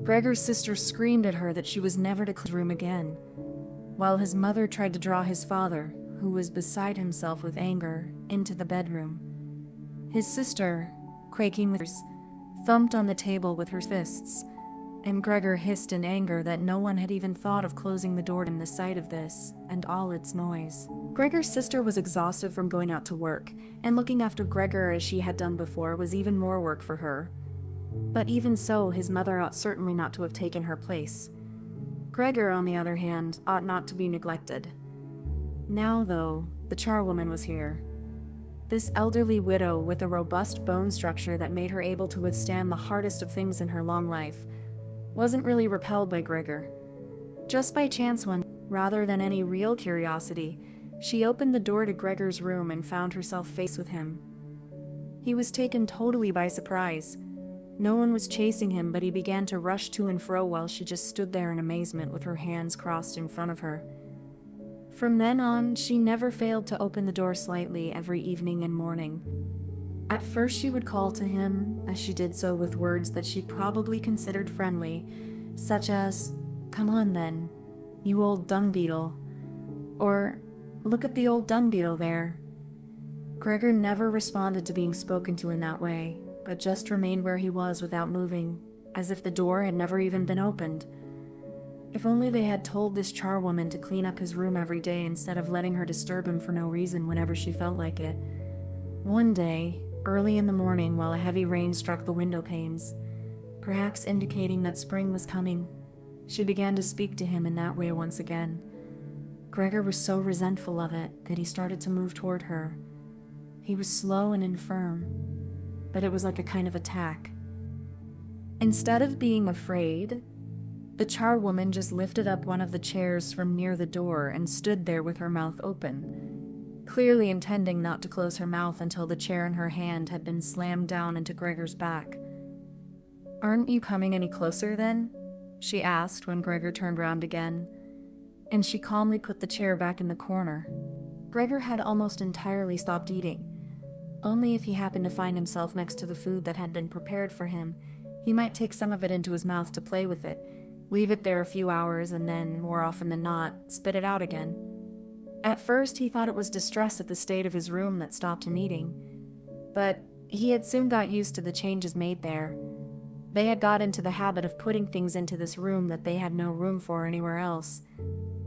Gregor's sister screamed at her that she was never to clean his room again, while his mother tried to draw his father, who was beside himself with anger, into the bedroom. His sister, quaking with tears, thumped on the table with her fists, and Gregor hissed in anger that no one had even thought of closing the door in the sight of this, and all its noise. Gregor's sister was exhausted from going out to work, and looking after Gregor as she had done before was even more work for her. But even so, his mother ought certainly not to have taken her place. Gregor, on the other hand, ought not to be neglected. Now, though, the charwoman was here. This elderly widow with a robust bone structure that made her able to withstand the hardest of things in her long life wasn't really repelled by Gregor. Just by chance rather than any real curiosity, she opened the door to Gregor's room and found herself faced with him. He was taken totally by surprise. No one was chasing him, but he began to rush to and fro while she just stood there in amazement with her hands crossed in front of her. From then on, she never failed to open the door slightly every evening and morning. At first she would call to him, as she did so with words that she probably considered friendly, such as, "Come on then, you old dung beetle," or, "Look at the old dung beetle there." Gregor never responded to being spoken to in that way, but just remained where he was without moving, as if the door had never even been opened. If only they had told this charwoman to clean up his room every day instead of letting her disturb him for no reason whenever she felt like it. One day, early in the morning while a heavy rain struck the window panes, perhaps indicating that spring was coming, she began to speak to him in that way once again. Gregor was so resentful of it that he started to move toward her. He was slow and infirm. but it was like a kind of attack. Instead of being afraid, the charwoman just lifted up one of the chairs from near the door and stood there with her mouth open, clearly intending not to close her mouth until the chair in her hand had been slammed down into Gregor's back. "Aren't you coming any closer, then?" she asked when Gregor turned round again, and she calmly put the chair back in the corner. Gregor had almost entirely stopped eating. Only if he happened to find himself next to the food that had been prepared for him, he might take some of it into his mouth to play with it, leave it there a few hours, and then, more often than not, spit it out again. At first, he thought it was distress at the state of his room that stopped him eating, but he had soon got used to the changes made there. They had got into the habit of putting things into this room that they had no room for anywhere else,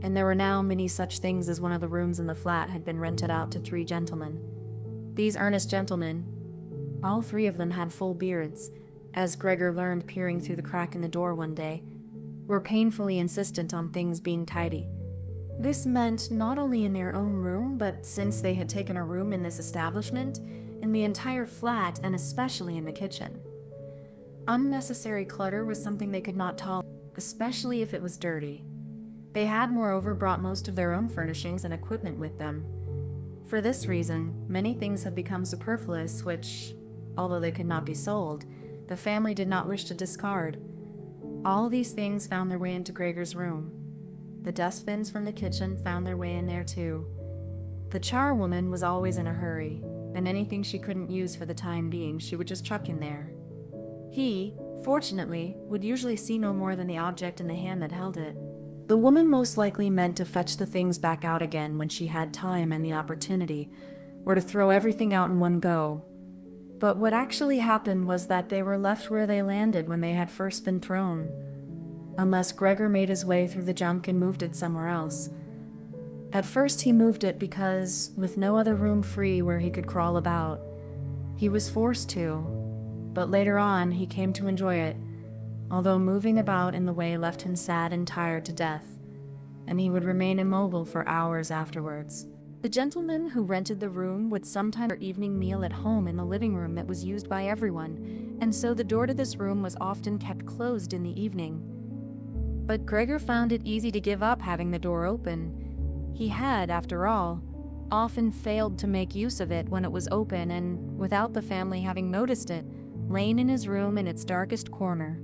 and there were now many such things as one of the rooms in the flat had been rented out to 3 gentlemen. These earnest gentlemen, all 3 of them had full beards, as Gregor learned peering through the crack in the door one day, were painfully insistent on things being tidy. This meant not only in their own room, but since they had taken a room in this establishment, in the entire flat and especially in the kitchen. Unnecessary clutter was something they could not tolerate, especially if it was dirty. They had, moreover, brought most of their own furnishings and equipment with them. For this reason, many things had become superfluous which, although they could not be sold, the family did not wish to discard. All these things found their way into Gregor's room. The dustbins from the kitchen found their way in there too. The charwoman was always in a hurry, and anything she couldn't use for the time being she would just chuck in there. He, fortunately, would usually see no more than the object in the hand that held it. The woman most likely meant to fetch the things back out again when she had time and the opportunity, or to throw everything out in one go. But what actually happened was that they were left where they landed when they had first been thrown, unless Gregor made his way through the junk and moved it somewhere else. At first he moved it because, with no other room free where he could crawl about, he was forced to, but later on he came to enjoy it, although moving about in the way left him sad and tired to death, and he would remain immobile for hours afterwards. The gentleman who rented the room would sometimes have their evening meal at home in the living room that was used by everyone, and so the door to this room was often kept closed in the evening. But Gregor found it easy to give up having the door open. He had, after all, often failed to make use of it when it was open and, without the family having noticed it, lain in his room in its darkest corner.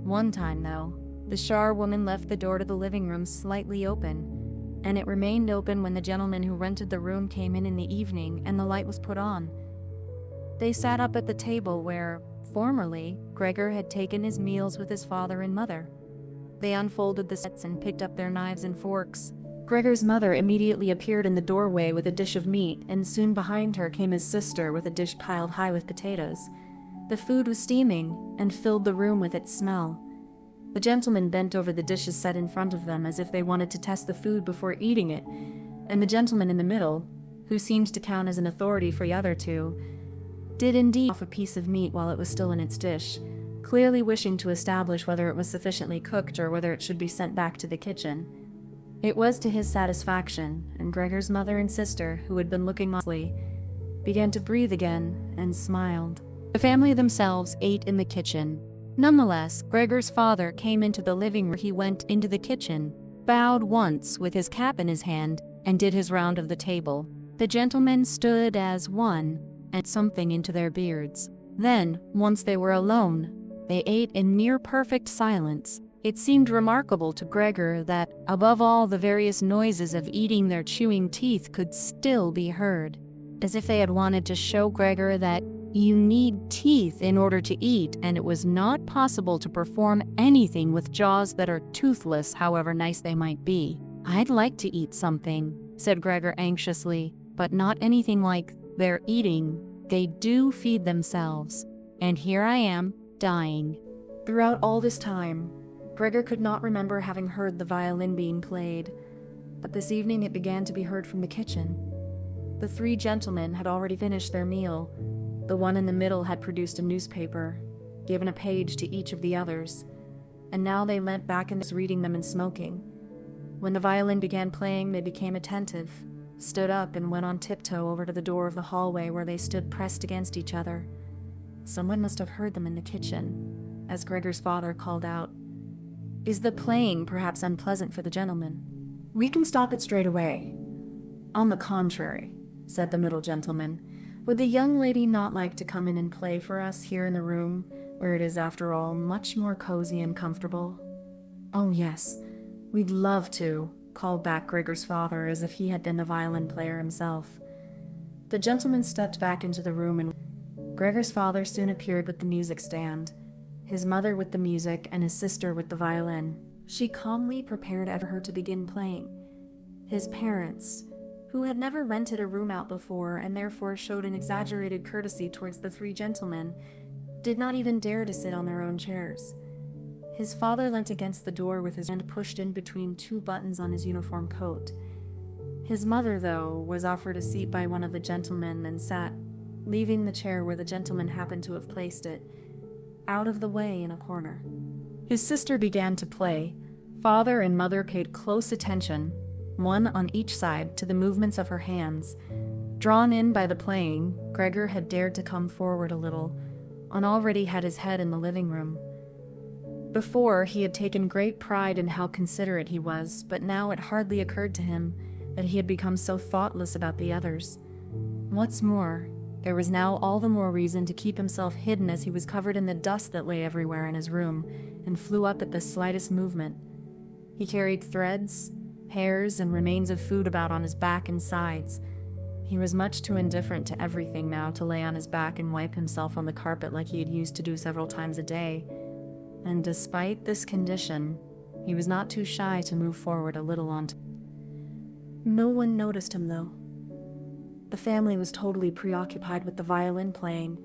One time, though, the charwoman left the door to the living room slightly open, and it remained open when the gentleman who rented the room came in the evening and the light was put on. They sat up at the table where, formerly, Gregor had taken his meals with his father and mother. They unfolded the sets and picked up their knives and forks. Gregor's mother immediately appeared in the doorway with a dish of meat, and soon behind her came his sister with a dish piled high with potatoes. The food was steaming and filled the room with its smell. The gentleman bent over the dishes set in front of them as if they wanted to test the food before eating it, and the gentleman in the middle, who seemed to count as an authority for the other 2, did indeed off a piece of meat while it was still in its dish, clearly wishing to establish whether it was sufficiently cooked or whether it should be sent back to the kitchen. It was to his satisfaction, and Gregor's mother and sister, who had been looking mostly, began to breathe again and smiled. The family themselves ate in the kitchen. Nonetheless, Gregor's father came into the living room. He went into the kitchen, bowed once with his cap in his hand, and did his round of the table. The gentlemen stood as one, and something into their beards. Then, once they were alone, they ate in near perfect silence. It seemed remarkable to Gregor that, above all the various noises of eating, their chewing teeth could still be heard, as if they had wanted to show Gregor that you need teeth in order to eat, and it was not possible to perform anything with jaws that are toothless, however nice they might be. "I'd like to eat something," said Gregor anxiously, "but not anything like they're eating. They do feed themselves, and here I am, dying." Throughout all this time, Gregor could not remember having heard the violin being played, but this evening it began to be heard from the kitchen. The 3 gentlemen had already finished their meal. The one in the middle had produced a newspaper, given a page to each of the others, and now they leant back and was reading them and smoking. When the violin began playing, they became attentive, stood up and went on tiptoe over to the door of the hallway where they stood pressed against each other. Someone must have heard them in the kitchen, as Gregor's father called out, "Is the playing perhaps unpleasant for the gentleman?" "We can stop it straight away." "On the contrary," said the middle gentleman, "would the young lady not like to come in and play for us here in the room, where it is, after all, much more cozy and comfortable?" "Oh, yes, we'd love to," called back Gregor's father, as if he had been the violin player himself. The gentleman stepped back into the room, and Gregor's father soon appeared with the music stand, his mother with the music, and his sister with the violin. She calmly prepared for her to begin playing. His parents, who had never rented a room out before and therefore showed an exaggerated courtesy towards the three gentlemen, did not even dare to sit on their own chairs. His father leant against the door with his hand pushed in between two buttons on his uniform coat. His mother, though, was offered a seat by one of the gentlemen and sat, leaving the chair where the gentleman happened to have placed it, out of the way in a corner. His sister began to play. Father and mother paid close attention, one on each side, to the movements of her hands. Drawn in by the playing, Gregor had dared to come forward a little, and already had his head in the living room. Before, he had taken great pride in how considerate he was, but now it hardly occurred to him that he had become so thoughtless about the others. What's more, there was now all the more reason to keep himself hidden, as he was covered in the dust that lay everywhere in his room, and flew up at the slightest movement. He carried threads, hairs, and remains of food about on his back and sides. He was much too indifferent to everything now to lay on his back and wipe himself on the carpet like he had used to do several times a day. And despite this condition, he was not too shy to move forward a little on. No one noticed him, though. The family was totally preoccupied with the violin playing.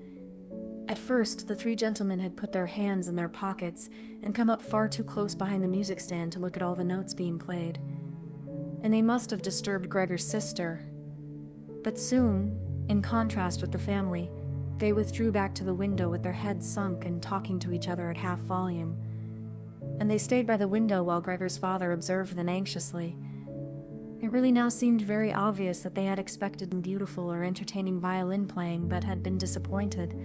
At first, the three gentlemen had put their hands in their pockets and come up far too close behind the music stand to look at all the notes being played. And they must have disturbed Gregor's sister. But soon, in contrast with the family, they withdrew back to the window with their heads sunk and talking to each other at half volume. And they stayed by the window while Gregor's father observed them anxiously. It really now seemed very obvious that they had expected beautiful or entertaining violin playing, but had been disappointed.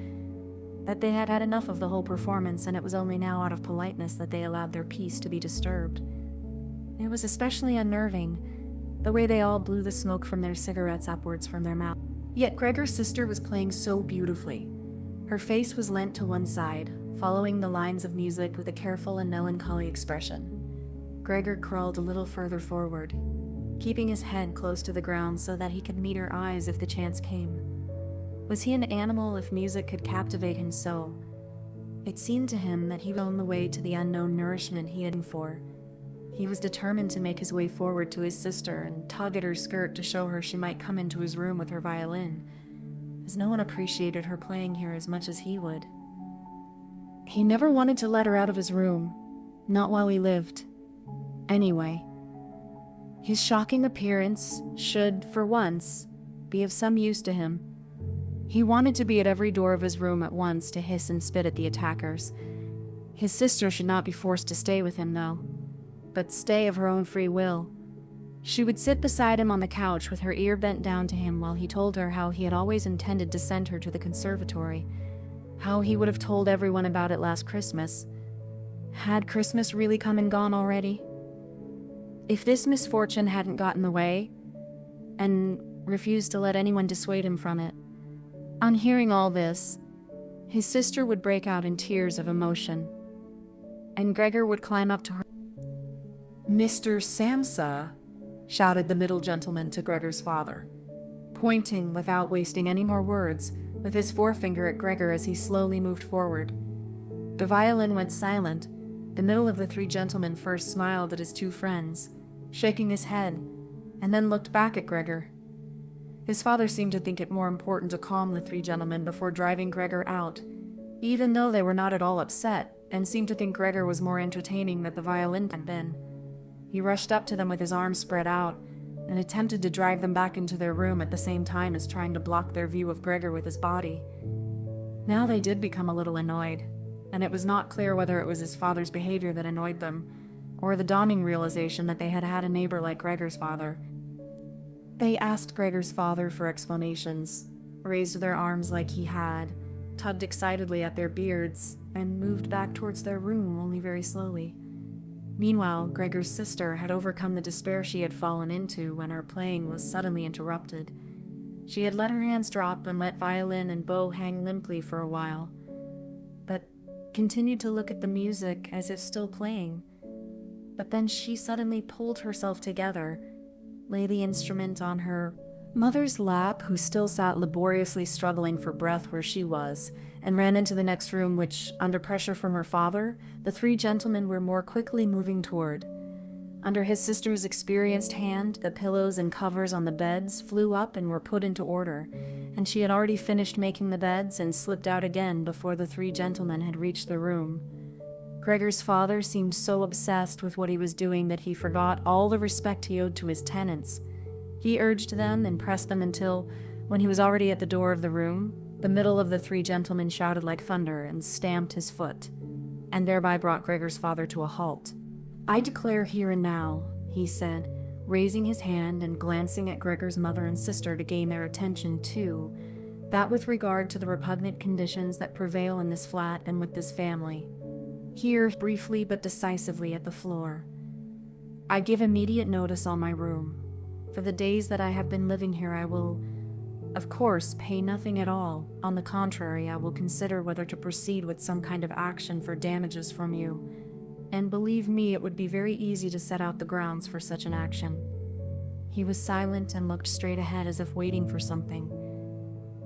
That they had had enough of the whole performance, and it was only now out of politeness that they allowed their peace to be disturbed. It was especially unnerving, the way they all blew the smoke from their cigarettes upwards from their mouths. Yet Gregor's sister was playing so beautifully. Her face was leant to one side, following the lines of music with a careful and melancholy expression. Gregor crawled a little further forward, keeping his head close to the ground so that he could meet her eyes if the chance came. Was he an animal if music could captivate him so? It seemed to him that he was on the way to the unknown nourishment he had for. He was determined to make his way forward to his sister and tug at her skirt to show her she might come into his room with her violin, as no one appreciated her playing here as much as he would. He never wanted to let her out of his room, not while he lived. Anyway, his shocking appearance should, for once, be of some use to him. He wanted to be at every door of his room at once to hiss and spit at the attackers. His sister should not be forced to stay with him, though, but stay of her own free will. She would sit beside him on the couch with her ear bent down to him while he told her how he had always intended to send her to the conservatory, how he would have told everyone about it last Christmas. Had Christmas really come and gone already? If this misfortune hadn't got in the way, and refused to let anyone dissuade him from it. On hearing all this, his sister would break out in tears of emotion, and Gregor would climb up to her. "Mr. Samsa," shouted the middle gentleman to Gregor's father, pointing, without wasting any more words, with his forefinger at Gregor as he slowly moved forward. The violin went silent. The middle of the three gentlemen first smiled at his two friends, shaking his head, and then looked back at Gregor. His father seemed to think it more important to calm the three gentlemen before driving Gregor out, even though they were not at all upset, and seemed to think Gregor was more entertaining than the violin had been. He rushed up to them with his arms spread out, and attempted to drive them back into their room at the same time as trying to block their view of Gregor with his body. Now they did become a little annoyed, and it was not clear whether it was his father's behavior that annoyed them, or the dawning realization that they had had a neighbor like Gregor's father. They asked Gregor's father for explanations, raised their arms like he had, tugged excitedly at their beards, and moved back towards their room only very slowly. Meanwhile, Gregor's sister had overcome the despair she had fallen into when her playing was suddenly interrupted. She had let her hands drop and let violin and bow hang limply for a while, but continued to look at the music as if still playing. But then she suddenly pulled herself together, lay the instrument on her mother's lap, who still sat laboriously struggling for breath where she was, and ran into the next room, which, under pressure from her father, the three gentlemen were more quickly moving toward. Under his sister's experienced hand, the pillows and covers on the beds flew up and were put into order, and she had already finished making the beds and slipped out again before the three gentlemen had reached the room. Gregor's father seemed so obsessed with what he was doing that he forgot all the respect he owed to his tenants. He urged them and pressed them until, when he was already at the door of the room, the middle of the three gentlemen shouted like thunder and stamped his foot, and thereby brought Gregor's father to a halt. "I declare here and now," he said, raising his hand and glancing at Gregor's mother and sister to gain their attention too, that with regard to the repugnant conditions that prevail in this flat and with this family, here briefly but decisively at the floor, I give immediate notice on my room. For the days that I have been living here, I will, of course, pay nothing at all. On the contrary, I will consider whether to proceed with some kind of action for damages from you. And believe me, it would be very easy to set out the grounds for such an action." He was silent and looked straight ahead as if waiting for something.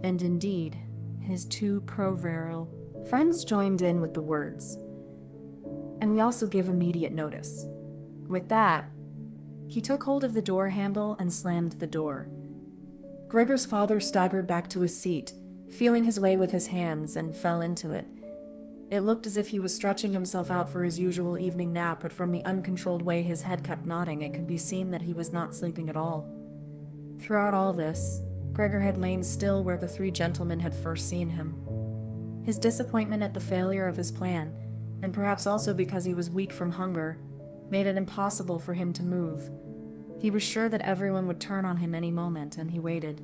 And indeed, his two provincial friends joined in with the words, "And we also give immediate notice." With that, he took hold of the door handle and slammed the door. Gregor's father staggered back to his seat, feeling his way with his hands, and fell into it. It looked as if he was stretching himself out for his usual evening nap, but from the uncontrolled way his head kept nodding, it could be seen that he was not sleeping at all. Throughout all this, Gregor had lain still where the three gentlemen had first seen him. His disappointment at the failure of his plan, and perhaps also because he was weak from hunger, made it impossible for him to move. He was sure that everyone would turn on him any moment, and he waited.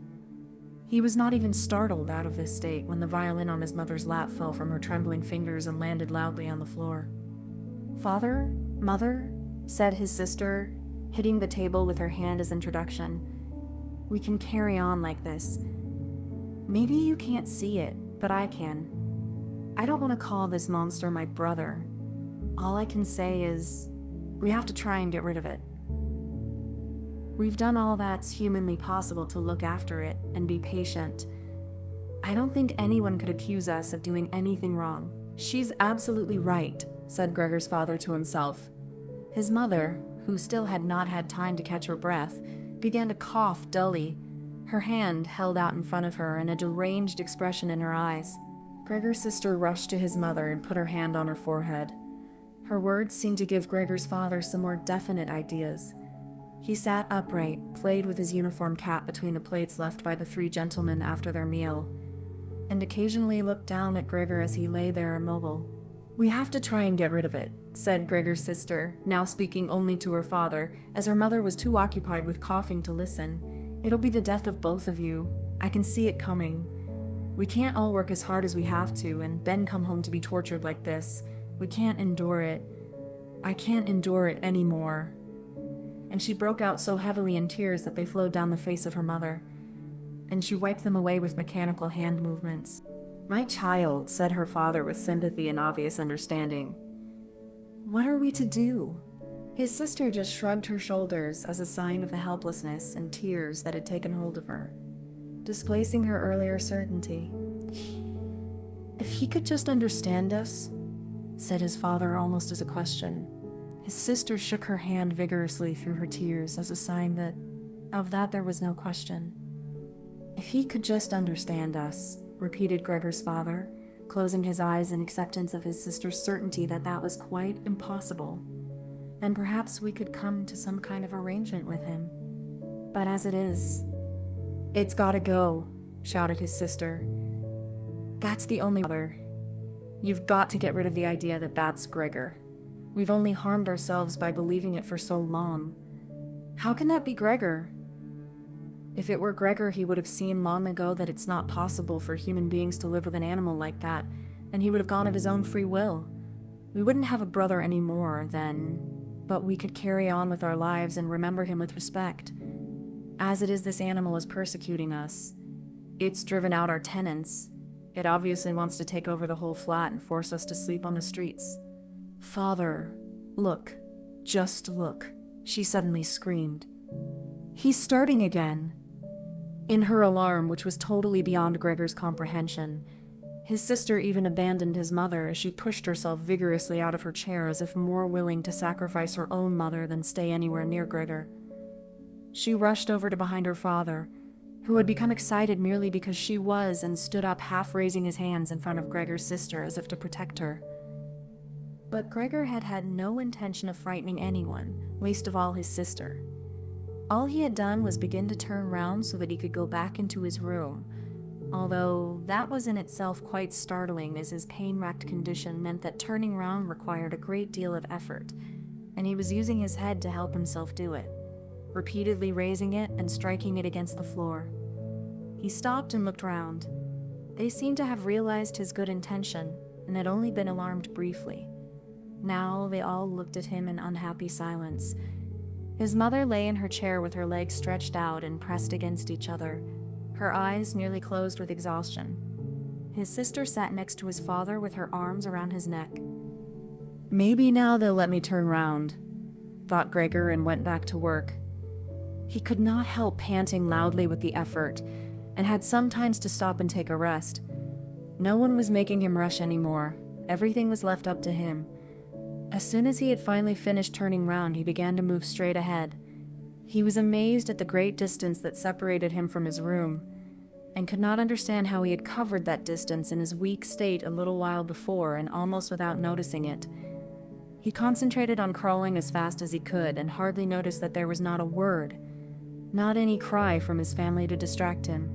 He was not even startled out of this state when the violin on his mother's lap fell from her trembling fingers and landed loudly on the floor. "Father? Mother?" said his sister, hitting the table with her hand as introduction. "We can carry on like this. Maybe you can't see it, but I can. I don't want to call this monster my brother. All I can say is, we have to try and get rid of it. We've done all that's humanly possible to look after it and be patient. I don't think anyone could accuse us of doing anything wrong." "She's absolutely right," said Gregor's father to himself. His mother, who still had not had time to catch her breath, began to cough dully, her hand held out in front of her and a deranged expression in her eyes. Gregor's sister rushed to his mother and put her hand on her forehead. Her words seemed to give Gregor's father some more definite ideas. He sat upright, played with his uniform cap between the plates left by the three gentlemen after their meal, and occasionally looked down at Gregor as he lay there immobile. "We have to try and get rid of it," said Gregor's sister, now speaking only to her father, as her mother was too occupied with coughing to listen. "It'll be the death of both of you. I can see it coming. We can't all work as hard as we have to, and Ben come home to be tortured like this. We can't endure it. I can't endure it anymore." And she broke out so heavily in tears that they flowed down the face of her mother, and she wiped them away with mechanical hand movements. "My child," said her father with sympathy and obvious understanding, "what are we to do?" His sister just shrugged her shoulders as a sign of the helplessness and tears that had taken hold of her, displacing her earlier certainty. "If he could just understand us," said his father almost as a question. His sister shook her hand vigorously through her tears as a sign that of that there was no question. "If he could just understand us," repeated Gregor's father, closing his eyes in acceptance of his sister's certainty that that was quite impossible. "And perhaps we could come to some kind of arrangement with him. But as it is, it's gotta go," shouted his sister. "That's the only other. You've got to get rid of the idea that that's Gregor. We've only harmed ourselves by believing it for so long. How can that be Gregor?" If it were Gregor, he would have seen long ago that it's not possible for human beings to live with an animal like that, and he would have gone of his own free will. We wouldn't have a brother anymore then, but we could carry on with our lives and remember him with respect. As it is, this animal is persecuting us. It's driven out our tenants. It obviously wants to take over the whole flat and force us to sleep on the streets. Father, look. Just look, she suddenly screamed. He's starting again. In her alarm, which was totally beyond Gregor's comprehension, his sister even abandoned his mother as she pushed herself vigorously out of her chair as if more willing to sacrifice her own mother than stay anywhere near Gregor. She rushed over to behind her father, who had become excited merely because she was, and stood up half raising his hands in front of Gregor's sister as if to protect her. But Gregor had had no intention of frightening anyone, least of all his sister. All he had done was begin to turn round so that he could go back into his room, although that was in itself quite startling, as his pain-racked condition meant that turning round required a great deal of effort, and he was using his head to help himself do it, repeatedly raising it and striking it against the floor. He stopped and looked round. They seemed to have realized his good intention, and had only been alarmed briefly. Now they all looked at him in unhappy silence. His mother lay in her chair with her legs stretched out and pressed against each other, her eyes nearly closed with exhaustion. His sister sat next to his father with her arms around his neck. Maybe now they'll let me turn round, thought Gregor, and went back to work. He could not help panting loudly with the effort, and had sometimes to stop and take a rest. No one was making him rush anymore. Everything was left up to him. As soon as he had finally finished turning round, he began to move straight ahead. He was amazed at the great distance that separated him from his room, and could not understand how he had covered that distance in his weak state a little while before and almost without noticing it. He concentrated on crawling as fast as he could, and hardly noticed that there was not a word, not any cry from his family to distract him.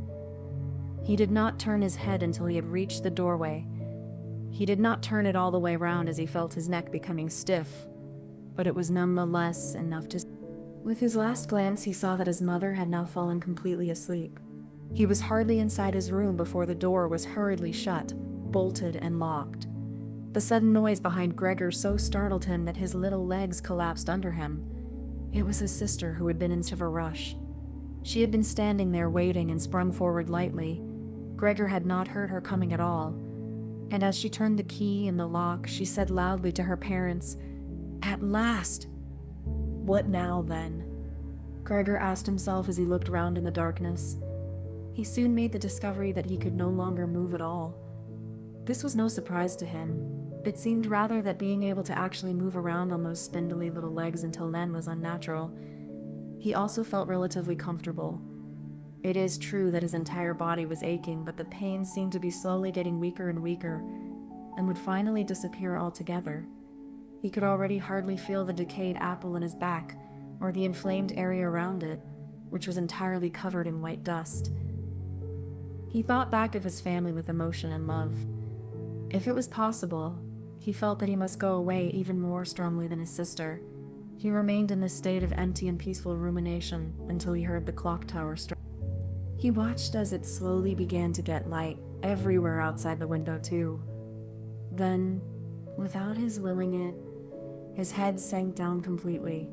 He did not turn his head until he had reached the doorway. He did not turn it all the way round as he felt his neck becoming stiff, but it was nonetheless enough to... With his last glance, he saw that his mother had now fallen completely asleep. He was hardly inside his room before the door was hurriedly shut, bolted, and locked. The sudden noise behind Gregor so startled him that his little legs collapsed under him. It was his sister, who had been in such a rush. She had been standing there waiting and sprung forward lightly. Gregor had not heard her coming at all, and as she turned the key in the lock, she said loudly to her parents, "At last!" What now, then? Gregor asked himself as he looked round in the darkness. He soon made the discovery that he could no longer move at all. This was no surprise to him. It seemed rather that being able to actually move around on those spindly little legs until then was unnatural. He also felt relatively comfortable. It is true that his entire body was aching, but the pain seemed to be slowly getting weaker and weaker, and would finally disappear altogether. He could already hardly feel the decayed apple in his back, or the inflamed area around it, which was entirely covered in white dust. He thought back of his family with emotion and love. If it was possible, he felt that he must go away even more strongly than his sister. He remained in this state of empty and peaceful rumination until he heard the clock tower strike. He watched as it slowly began to get light everywhere outside the window, too. Then, without his willing it, his head sank down completely,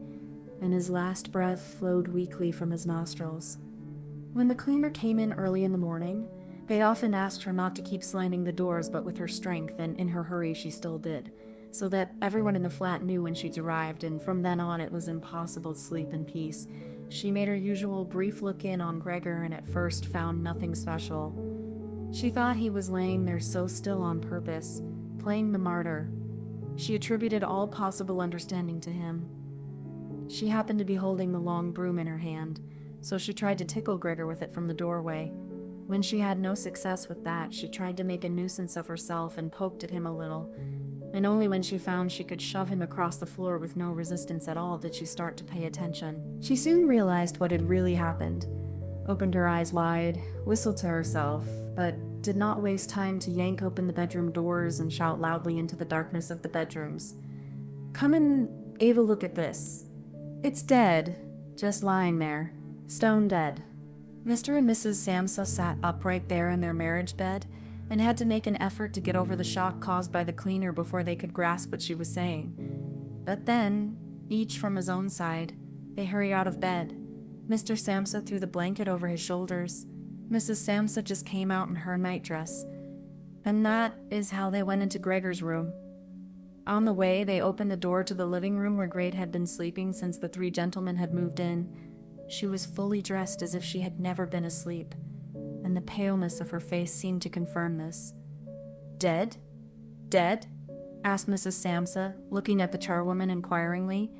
and his last breath flowed weakly from his nostrils. When the cleaner came in early in the morning, they often asked her not to keep slamming the doors, but with her strength, and in her hurry she still did, so that everyone in the flat knew when she'd arrived, and from then on it was impossible to sleep in peace. She made her usual brief look in on Gregor and at first found nothing special. She thought he was laying there so still on purpose, playing the martyr. She attributed all possible understanding to him. She happened to be holding the long broom in her hand, so she tried to tickle Gregor with it from the doorway. When she had no success with that, she tried to make a nuisance of herself and poked at him a little, and only when she found she could shove him across the floor with no resistance at all did she start to pay attention. She soon realized what had really happened, opened her eyes wide, whistled to herself, but did not waste time to yank open the bedroom doors and shout loudly into the darkness of the bedrooms. "Come and have a look at this. It's dead, just lying there, stone dead." Mr. and Mrs. Samsa sat upright there in their marriage bed and had to make an effort to get over the shock caused by the cleaner before they could grasp what she was saying. But then, each from his own side, they hurry out of bed. Mr. Samsa threw the blanket over his shoulders. Mrs. Samsa just came out in her nightdress. And that is how they went into Gregor's room. On the way, they opened the door to the living room where Grete had been sleeping since the three gentlemen had moved in. She was fully dressed as if she had never been asleep, and the paleness of her face seemed to confirm this. "Dead? Dead?" asked Mrs. Samsa, looking at the charwoman inquiringly,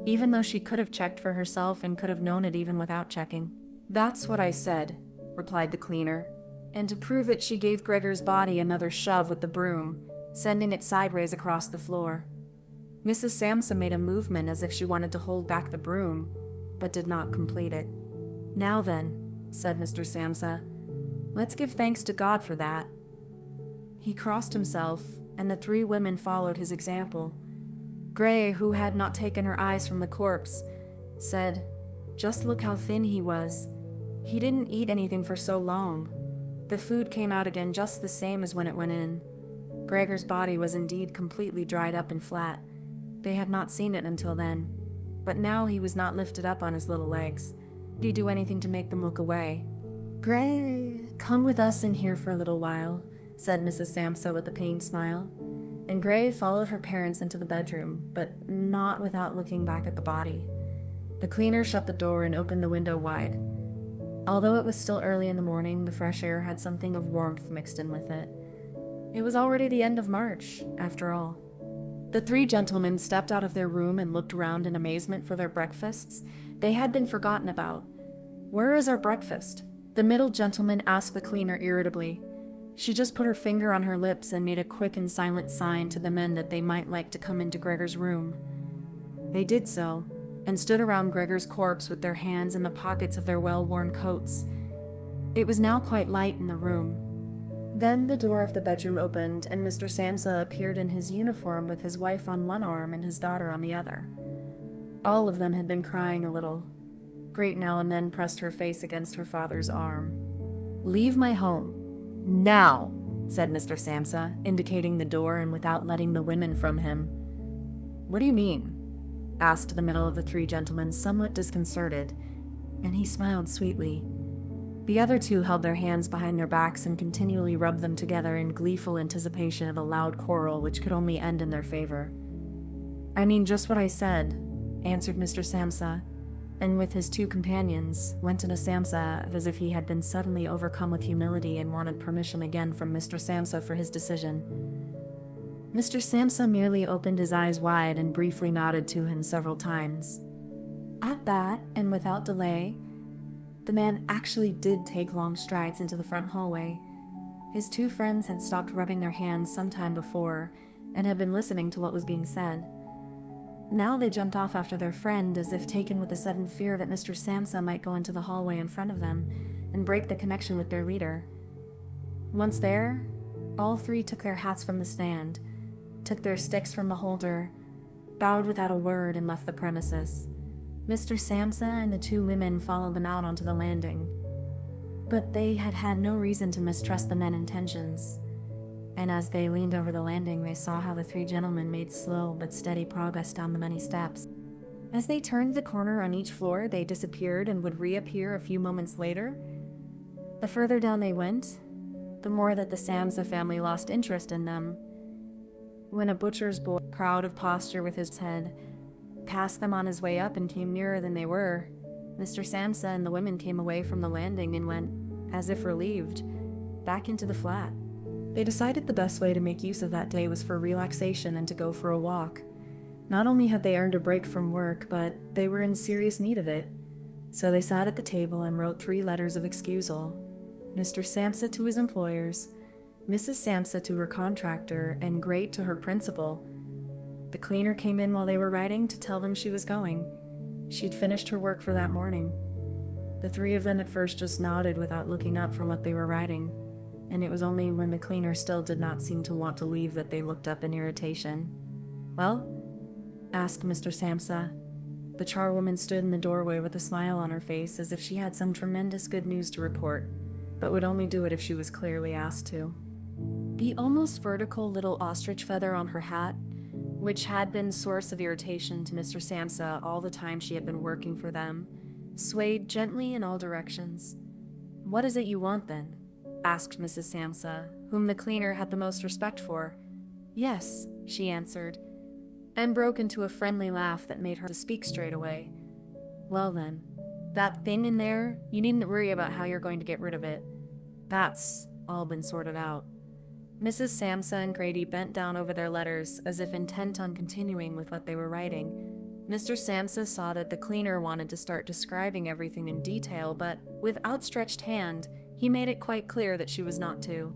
even though she could have checked for herself and could have known it even without checking. "That's what I said," replied the cleaner, and to prove it she gave Gregor's body another shove with the broom, sending it sideways across the floor. Mrs. Samsa made a movement as if she wanted to hold back the broom, but did not complete it. "Now then," said Mr. Samsa, "let's give thanks to God for that." He crossed himself, and the three women followed his example. Grete, who had not taken her eyes from the corpse, said, "Just look how thin he was. He didn't eat anything for so long. The food came out again just the same as when it went in." Gregor's body was indeed completely dried up and flat. They had not seen it until then, but now he was not lifted up on his little legs. Did he do anything to make them look away? "Grete, come with us in here for a little while," said Mrs. Samsa with a pained smile. And Grete followed her parents into the bedroom, but not without looking back at the body. The cleaner shut the door and opened the window wide. Although it was still early in the morning, the fresh air had something of warmth mixed in with it. It was already the end of March, after all. The three gentlemen stepped out of their room and looked around in amazement for their breakfasts. They had been forgotten about. "Where is our breakfast?" the middle gentleman asked the cleaner irritably. She just put her finger on her lips and made a quick and silent sign to the men that they might like to come into Gregor's room. They did so, and stood around Gregor's corpse with their hands in the pockets of their well-worn coats. It was now quite light in the room. Then the door of the bedroom opened, and Mr. Samsa appeared in his uniform with his wife on one arm and his daughter on the other. All of them had been crying a little. Grete now and then pressed her face against her father's arm. "Leave my home. Now," said Mr. Samsa, indicating the door and without letting the women from him. "What do you mean?" asked the middle of the three gentlemen, somewhat disconcerted, and he smiled sweetly. The other two held their hands behind their backs and continually rubbed them together in gleeful anticipation of a loud quarrel which could only end in their favor. "I mean just what I said," answered Mr. Samsa, and with his two companions, went into Samsa as if he had been suddenly overcome with humility and wanted permission again from Mr. Samsa for his decision. Mr. Samsa merely opened his eyes wide and briefly nodded to him several times. At that, and without delay, the man actually did take long strides into the front hallway. His two friends had stopped rubbing their hands some time before, and had been listening to what was being said. Now they jumped off after their friend, as if taken with a sudden fear that Mr. Samsa might go into the hallway in front of them, and break the connection with their leader. Once there, all three took their hats from the stand, took their sticks from the holder, bowed without a word, and left the premises. Mr. Samsa and the two women followed them out onto the landing. But they had had no reason to mistrust the men's intentions, and as they leaned over the landing, they saw how the three gentlemen made slow but steady progress down the many steps. As they turned the corner on each floor, they disappeared and would reappear a few moments later. The further down they went, the more that the Samsa family lost interest in them. When a butcher's boy, proud of posture with his head, passed them on his way up and came nearer than they were, Mr. Samsa and the women came away from the landing and went, as if relieved, back into the flat. They decided the best way to make use of that day was for relaxation and to go for a walk. Not only had they earned a break from work, but they were in serious need of it. So they sat at the table and wrote 3 letters of excusal. Mr. Samsa to his employers, Mrs. Samsa to her contractor, and Grete to her principal. The cleaner came in while they were writing to tell them she was going. She'd finished her work for that morning. The 3 of them at first just nodded without looking up from what they were writing, and it was only when the cleaner still did not seem to want to leave that they looked up in irritation. "Well?" asked Mr. Samsa. The charwoman stood in the doorway with a smile on her face as if she had some tremendous good news to report, but would only do it if she was clearly asked to. The almost vertical little ostrich feather on her hat, which had been source of irritation to Mr. Samsa all the time she had been working for them, swayed gently in all directions. "What is it you want, then?" asked Mrs. Samsa, whom the cleaner had the most respect for. "Yes," she answered, and broke into a friendly laugh that made her to speak straight away. "Well then, that thing in there, you needn't worry about how you're going to get rid of it. That's all been sorted out." Mrs. Samsa and Grete bent down over their letters as if intent on continuing with what they were writing. Mr. Samsa saw that the cleaner wanted to start describing everything in detail, but with outstretched hand, he made it quite clear that she was not to.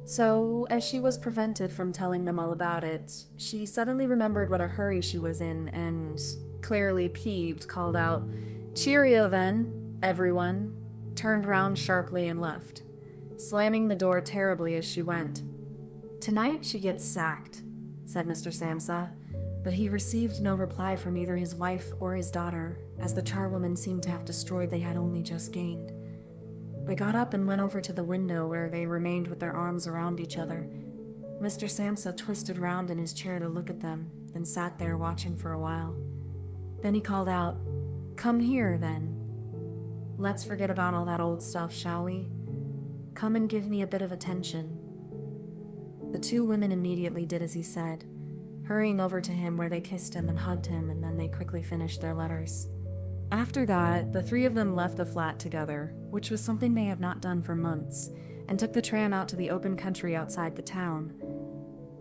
So, as she was prevented from telling them all about it, she suddenly remembered what a hurry she was in and, clearly peeved, called out, "Cheerio then, everyone," turned round sharply and left, slamming the door terribly as she went. "Tonight she gets sacked," said Mr. Samsa, but he received no reply from either his wife or his daughter, as the charwoman seemed to have destroyed they had only just gained. They got up and went over to the window, where they remained with their arms around each other. Mr. Samsa twisted round in his chair to look at them, then sat there watching for a while. Then he called out, "Come here, then. Let's forget about all that old stuff, shall we? Come and give me a bit of attention." The two women immediately did as he said, hurrying over to him where they kissed him and hugged him, and then they quickly finished their letters. After that, the three of them left the flat together, which was something they had not done for months, and took the tram out to the open country outside the town.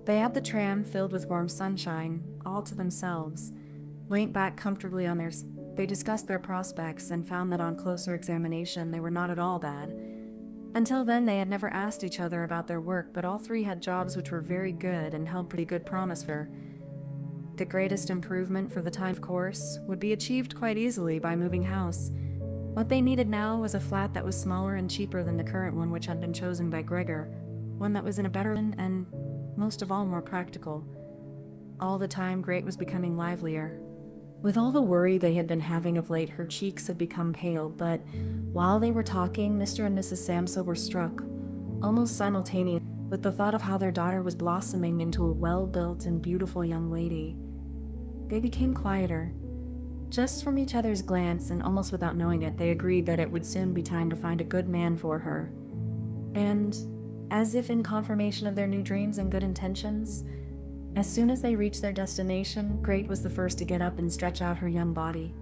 They had the tram filled with warm sunshine, all to themselves, leant back comfortably on theirs. They discussed their prospects and found that on closer examination they were not at all bad. Until then they had never asked each other about their work, but all three had jobs which were very good and held pretty good promise for. The greatest improvement for the time, of course, would be achieved quite easily by moving house. What they needed now was a flat that was smaller and cheaper than the current one which had been chosen by Gregor, one that was in a better and, most of all, more practical. All the time, Grete was becoming livelier. With all the worry they had been having of late, her cheeks had become pale, but while they were talking, Mr. and Mrs. Samsa were struck, almost simultaneously, with the thought of how their daughter was blossoming into a well-built and beautiful young lady. They became quieter. Just from each other's glance, and almost without knowing it, they agreed that it would soon be time to find a good man for her. And, as if in confirmation of their new dreams and good intentions, as soon as they reached their destination, Grete was the first to get up and stretch out her young body.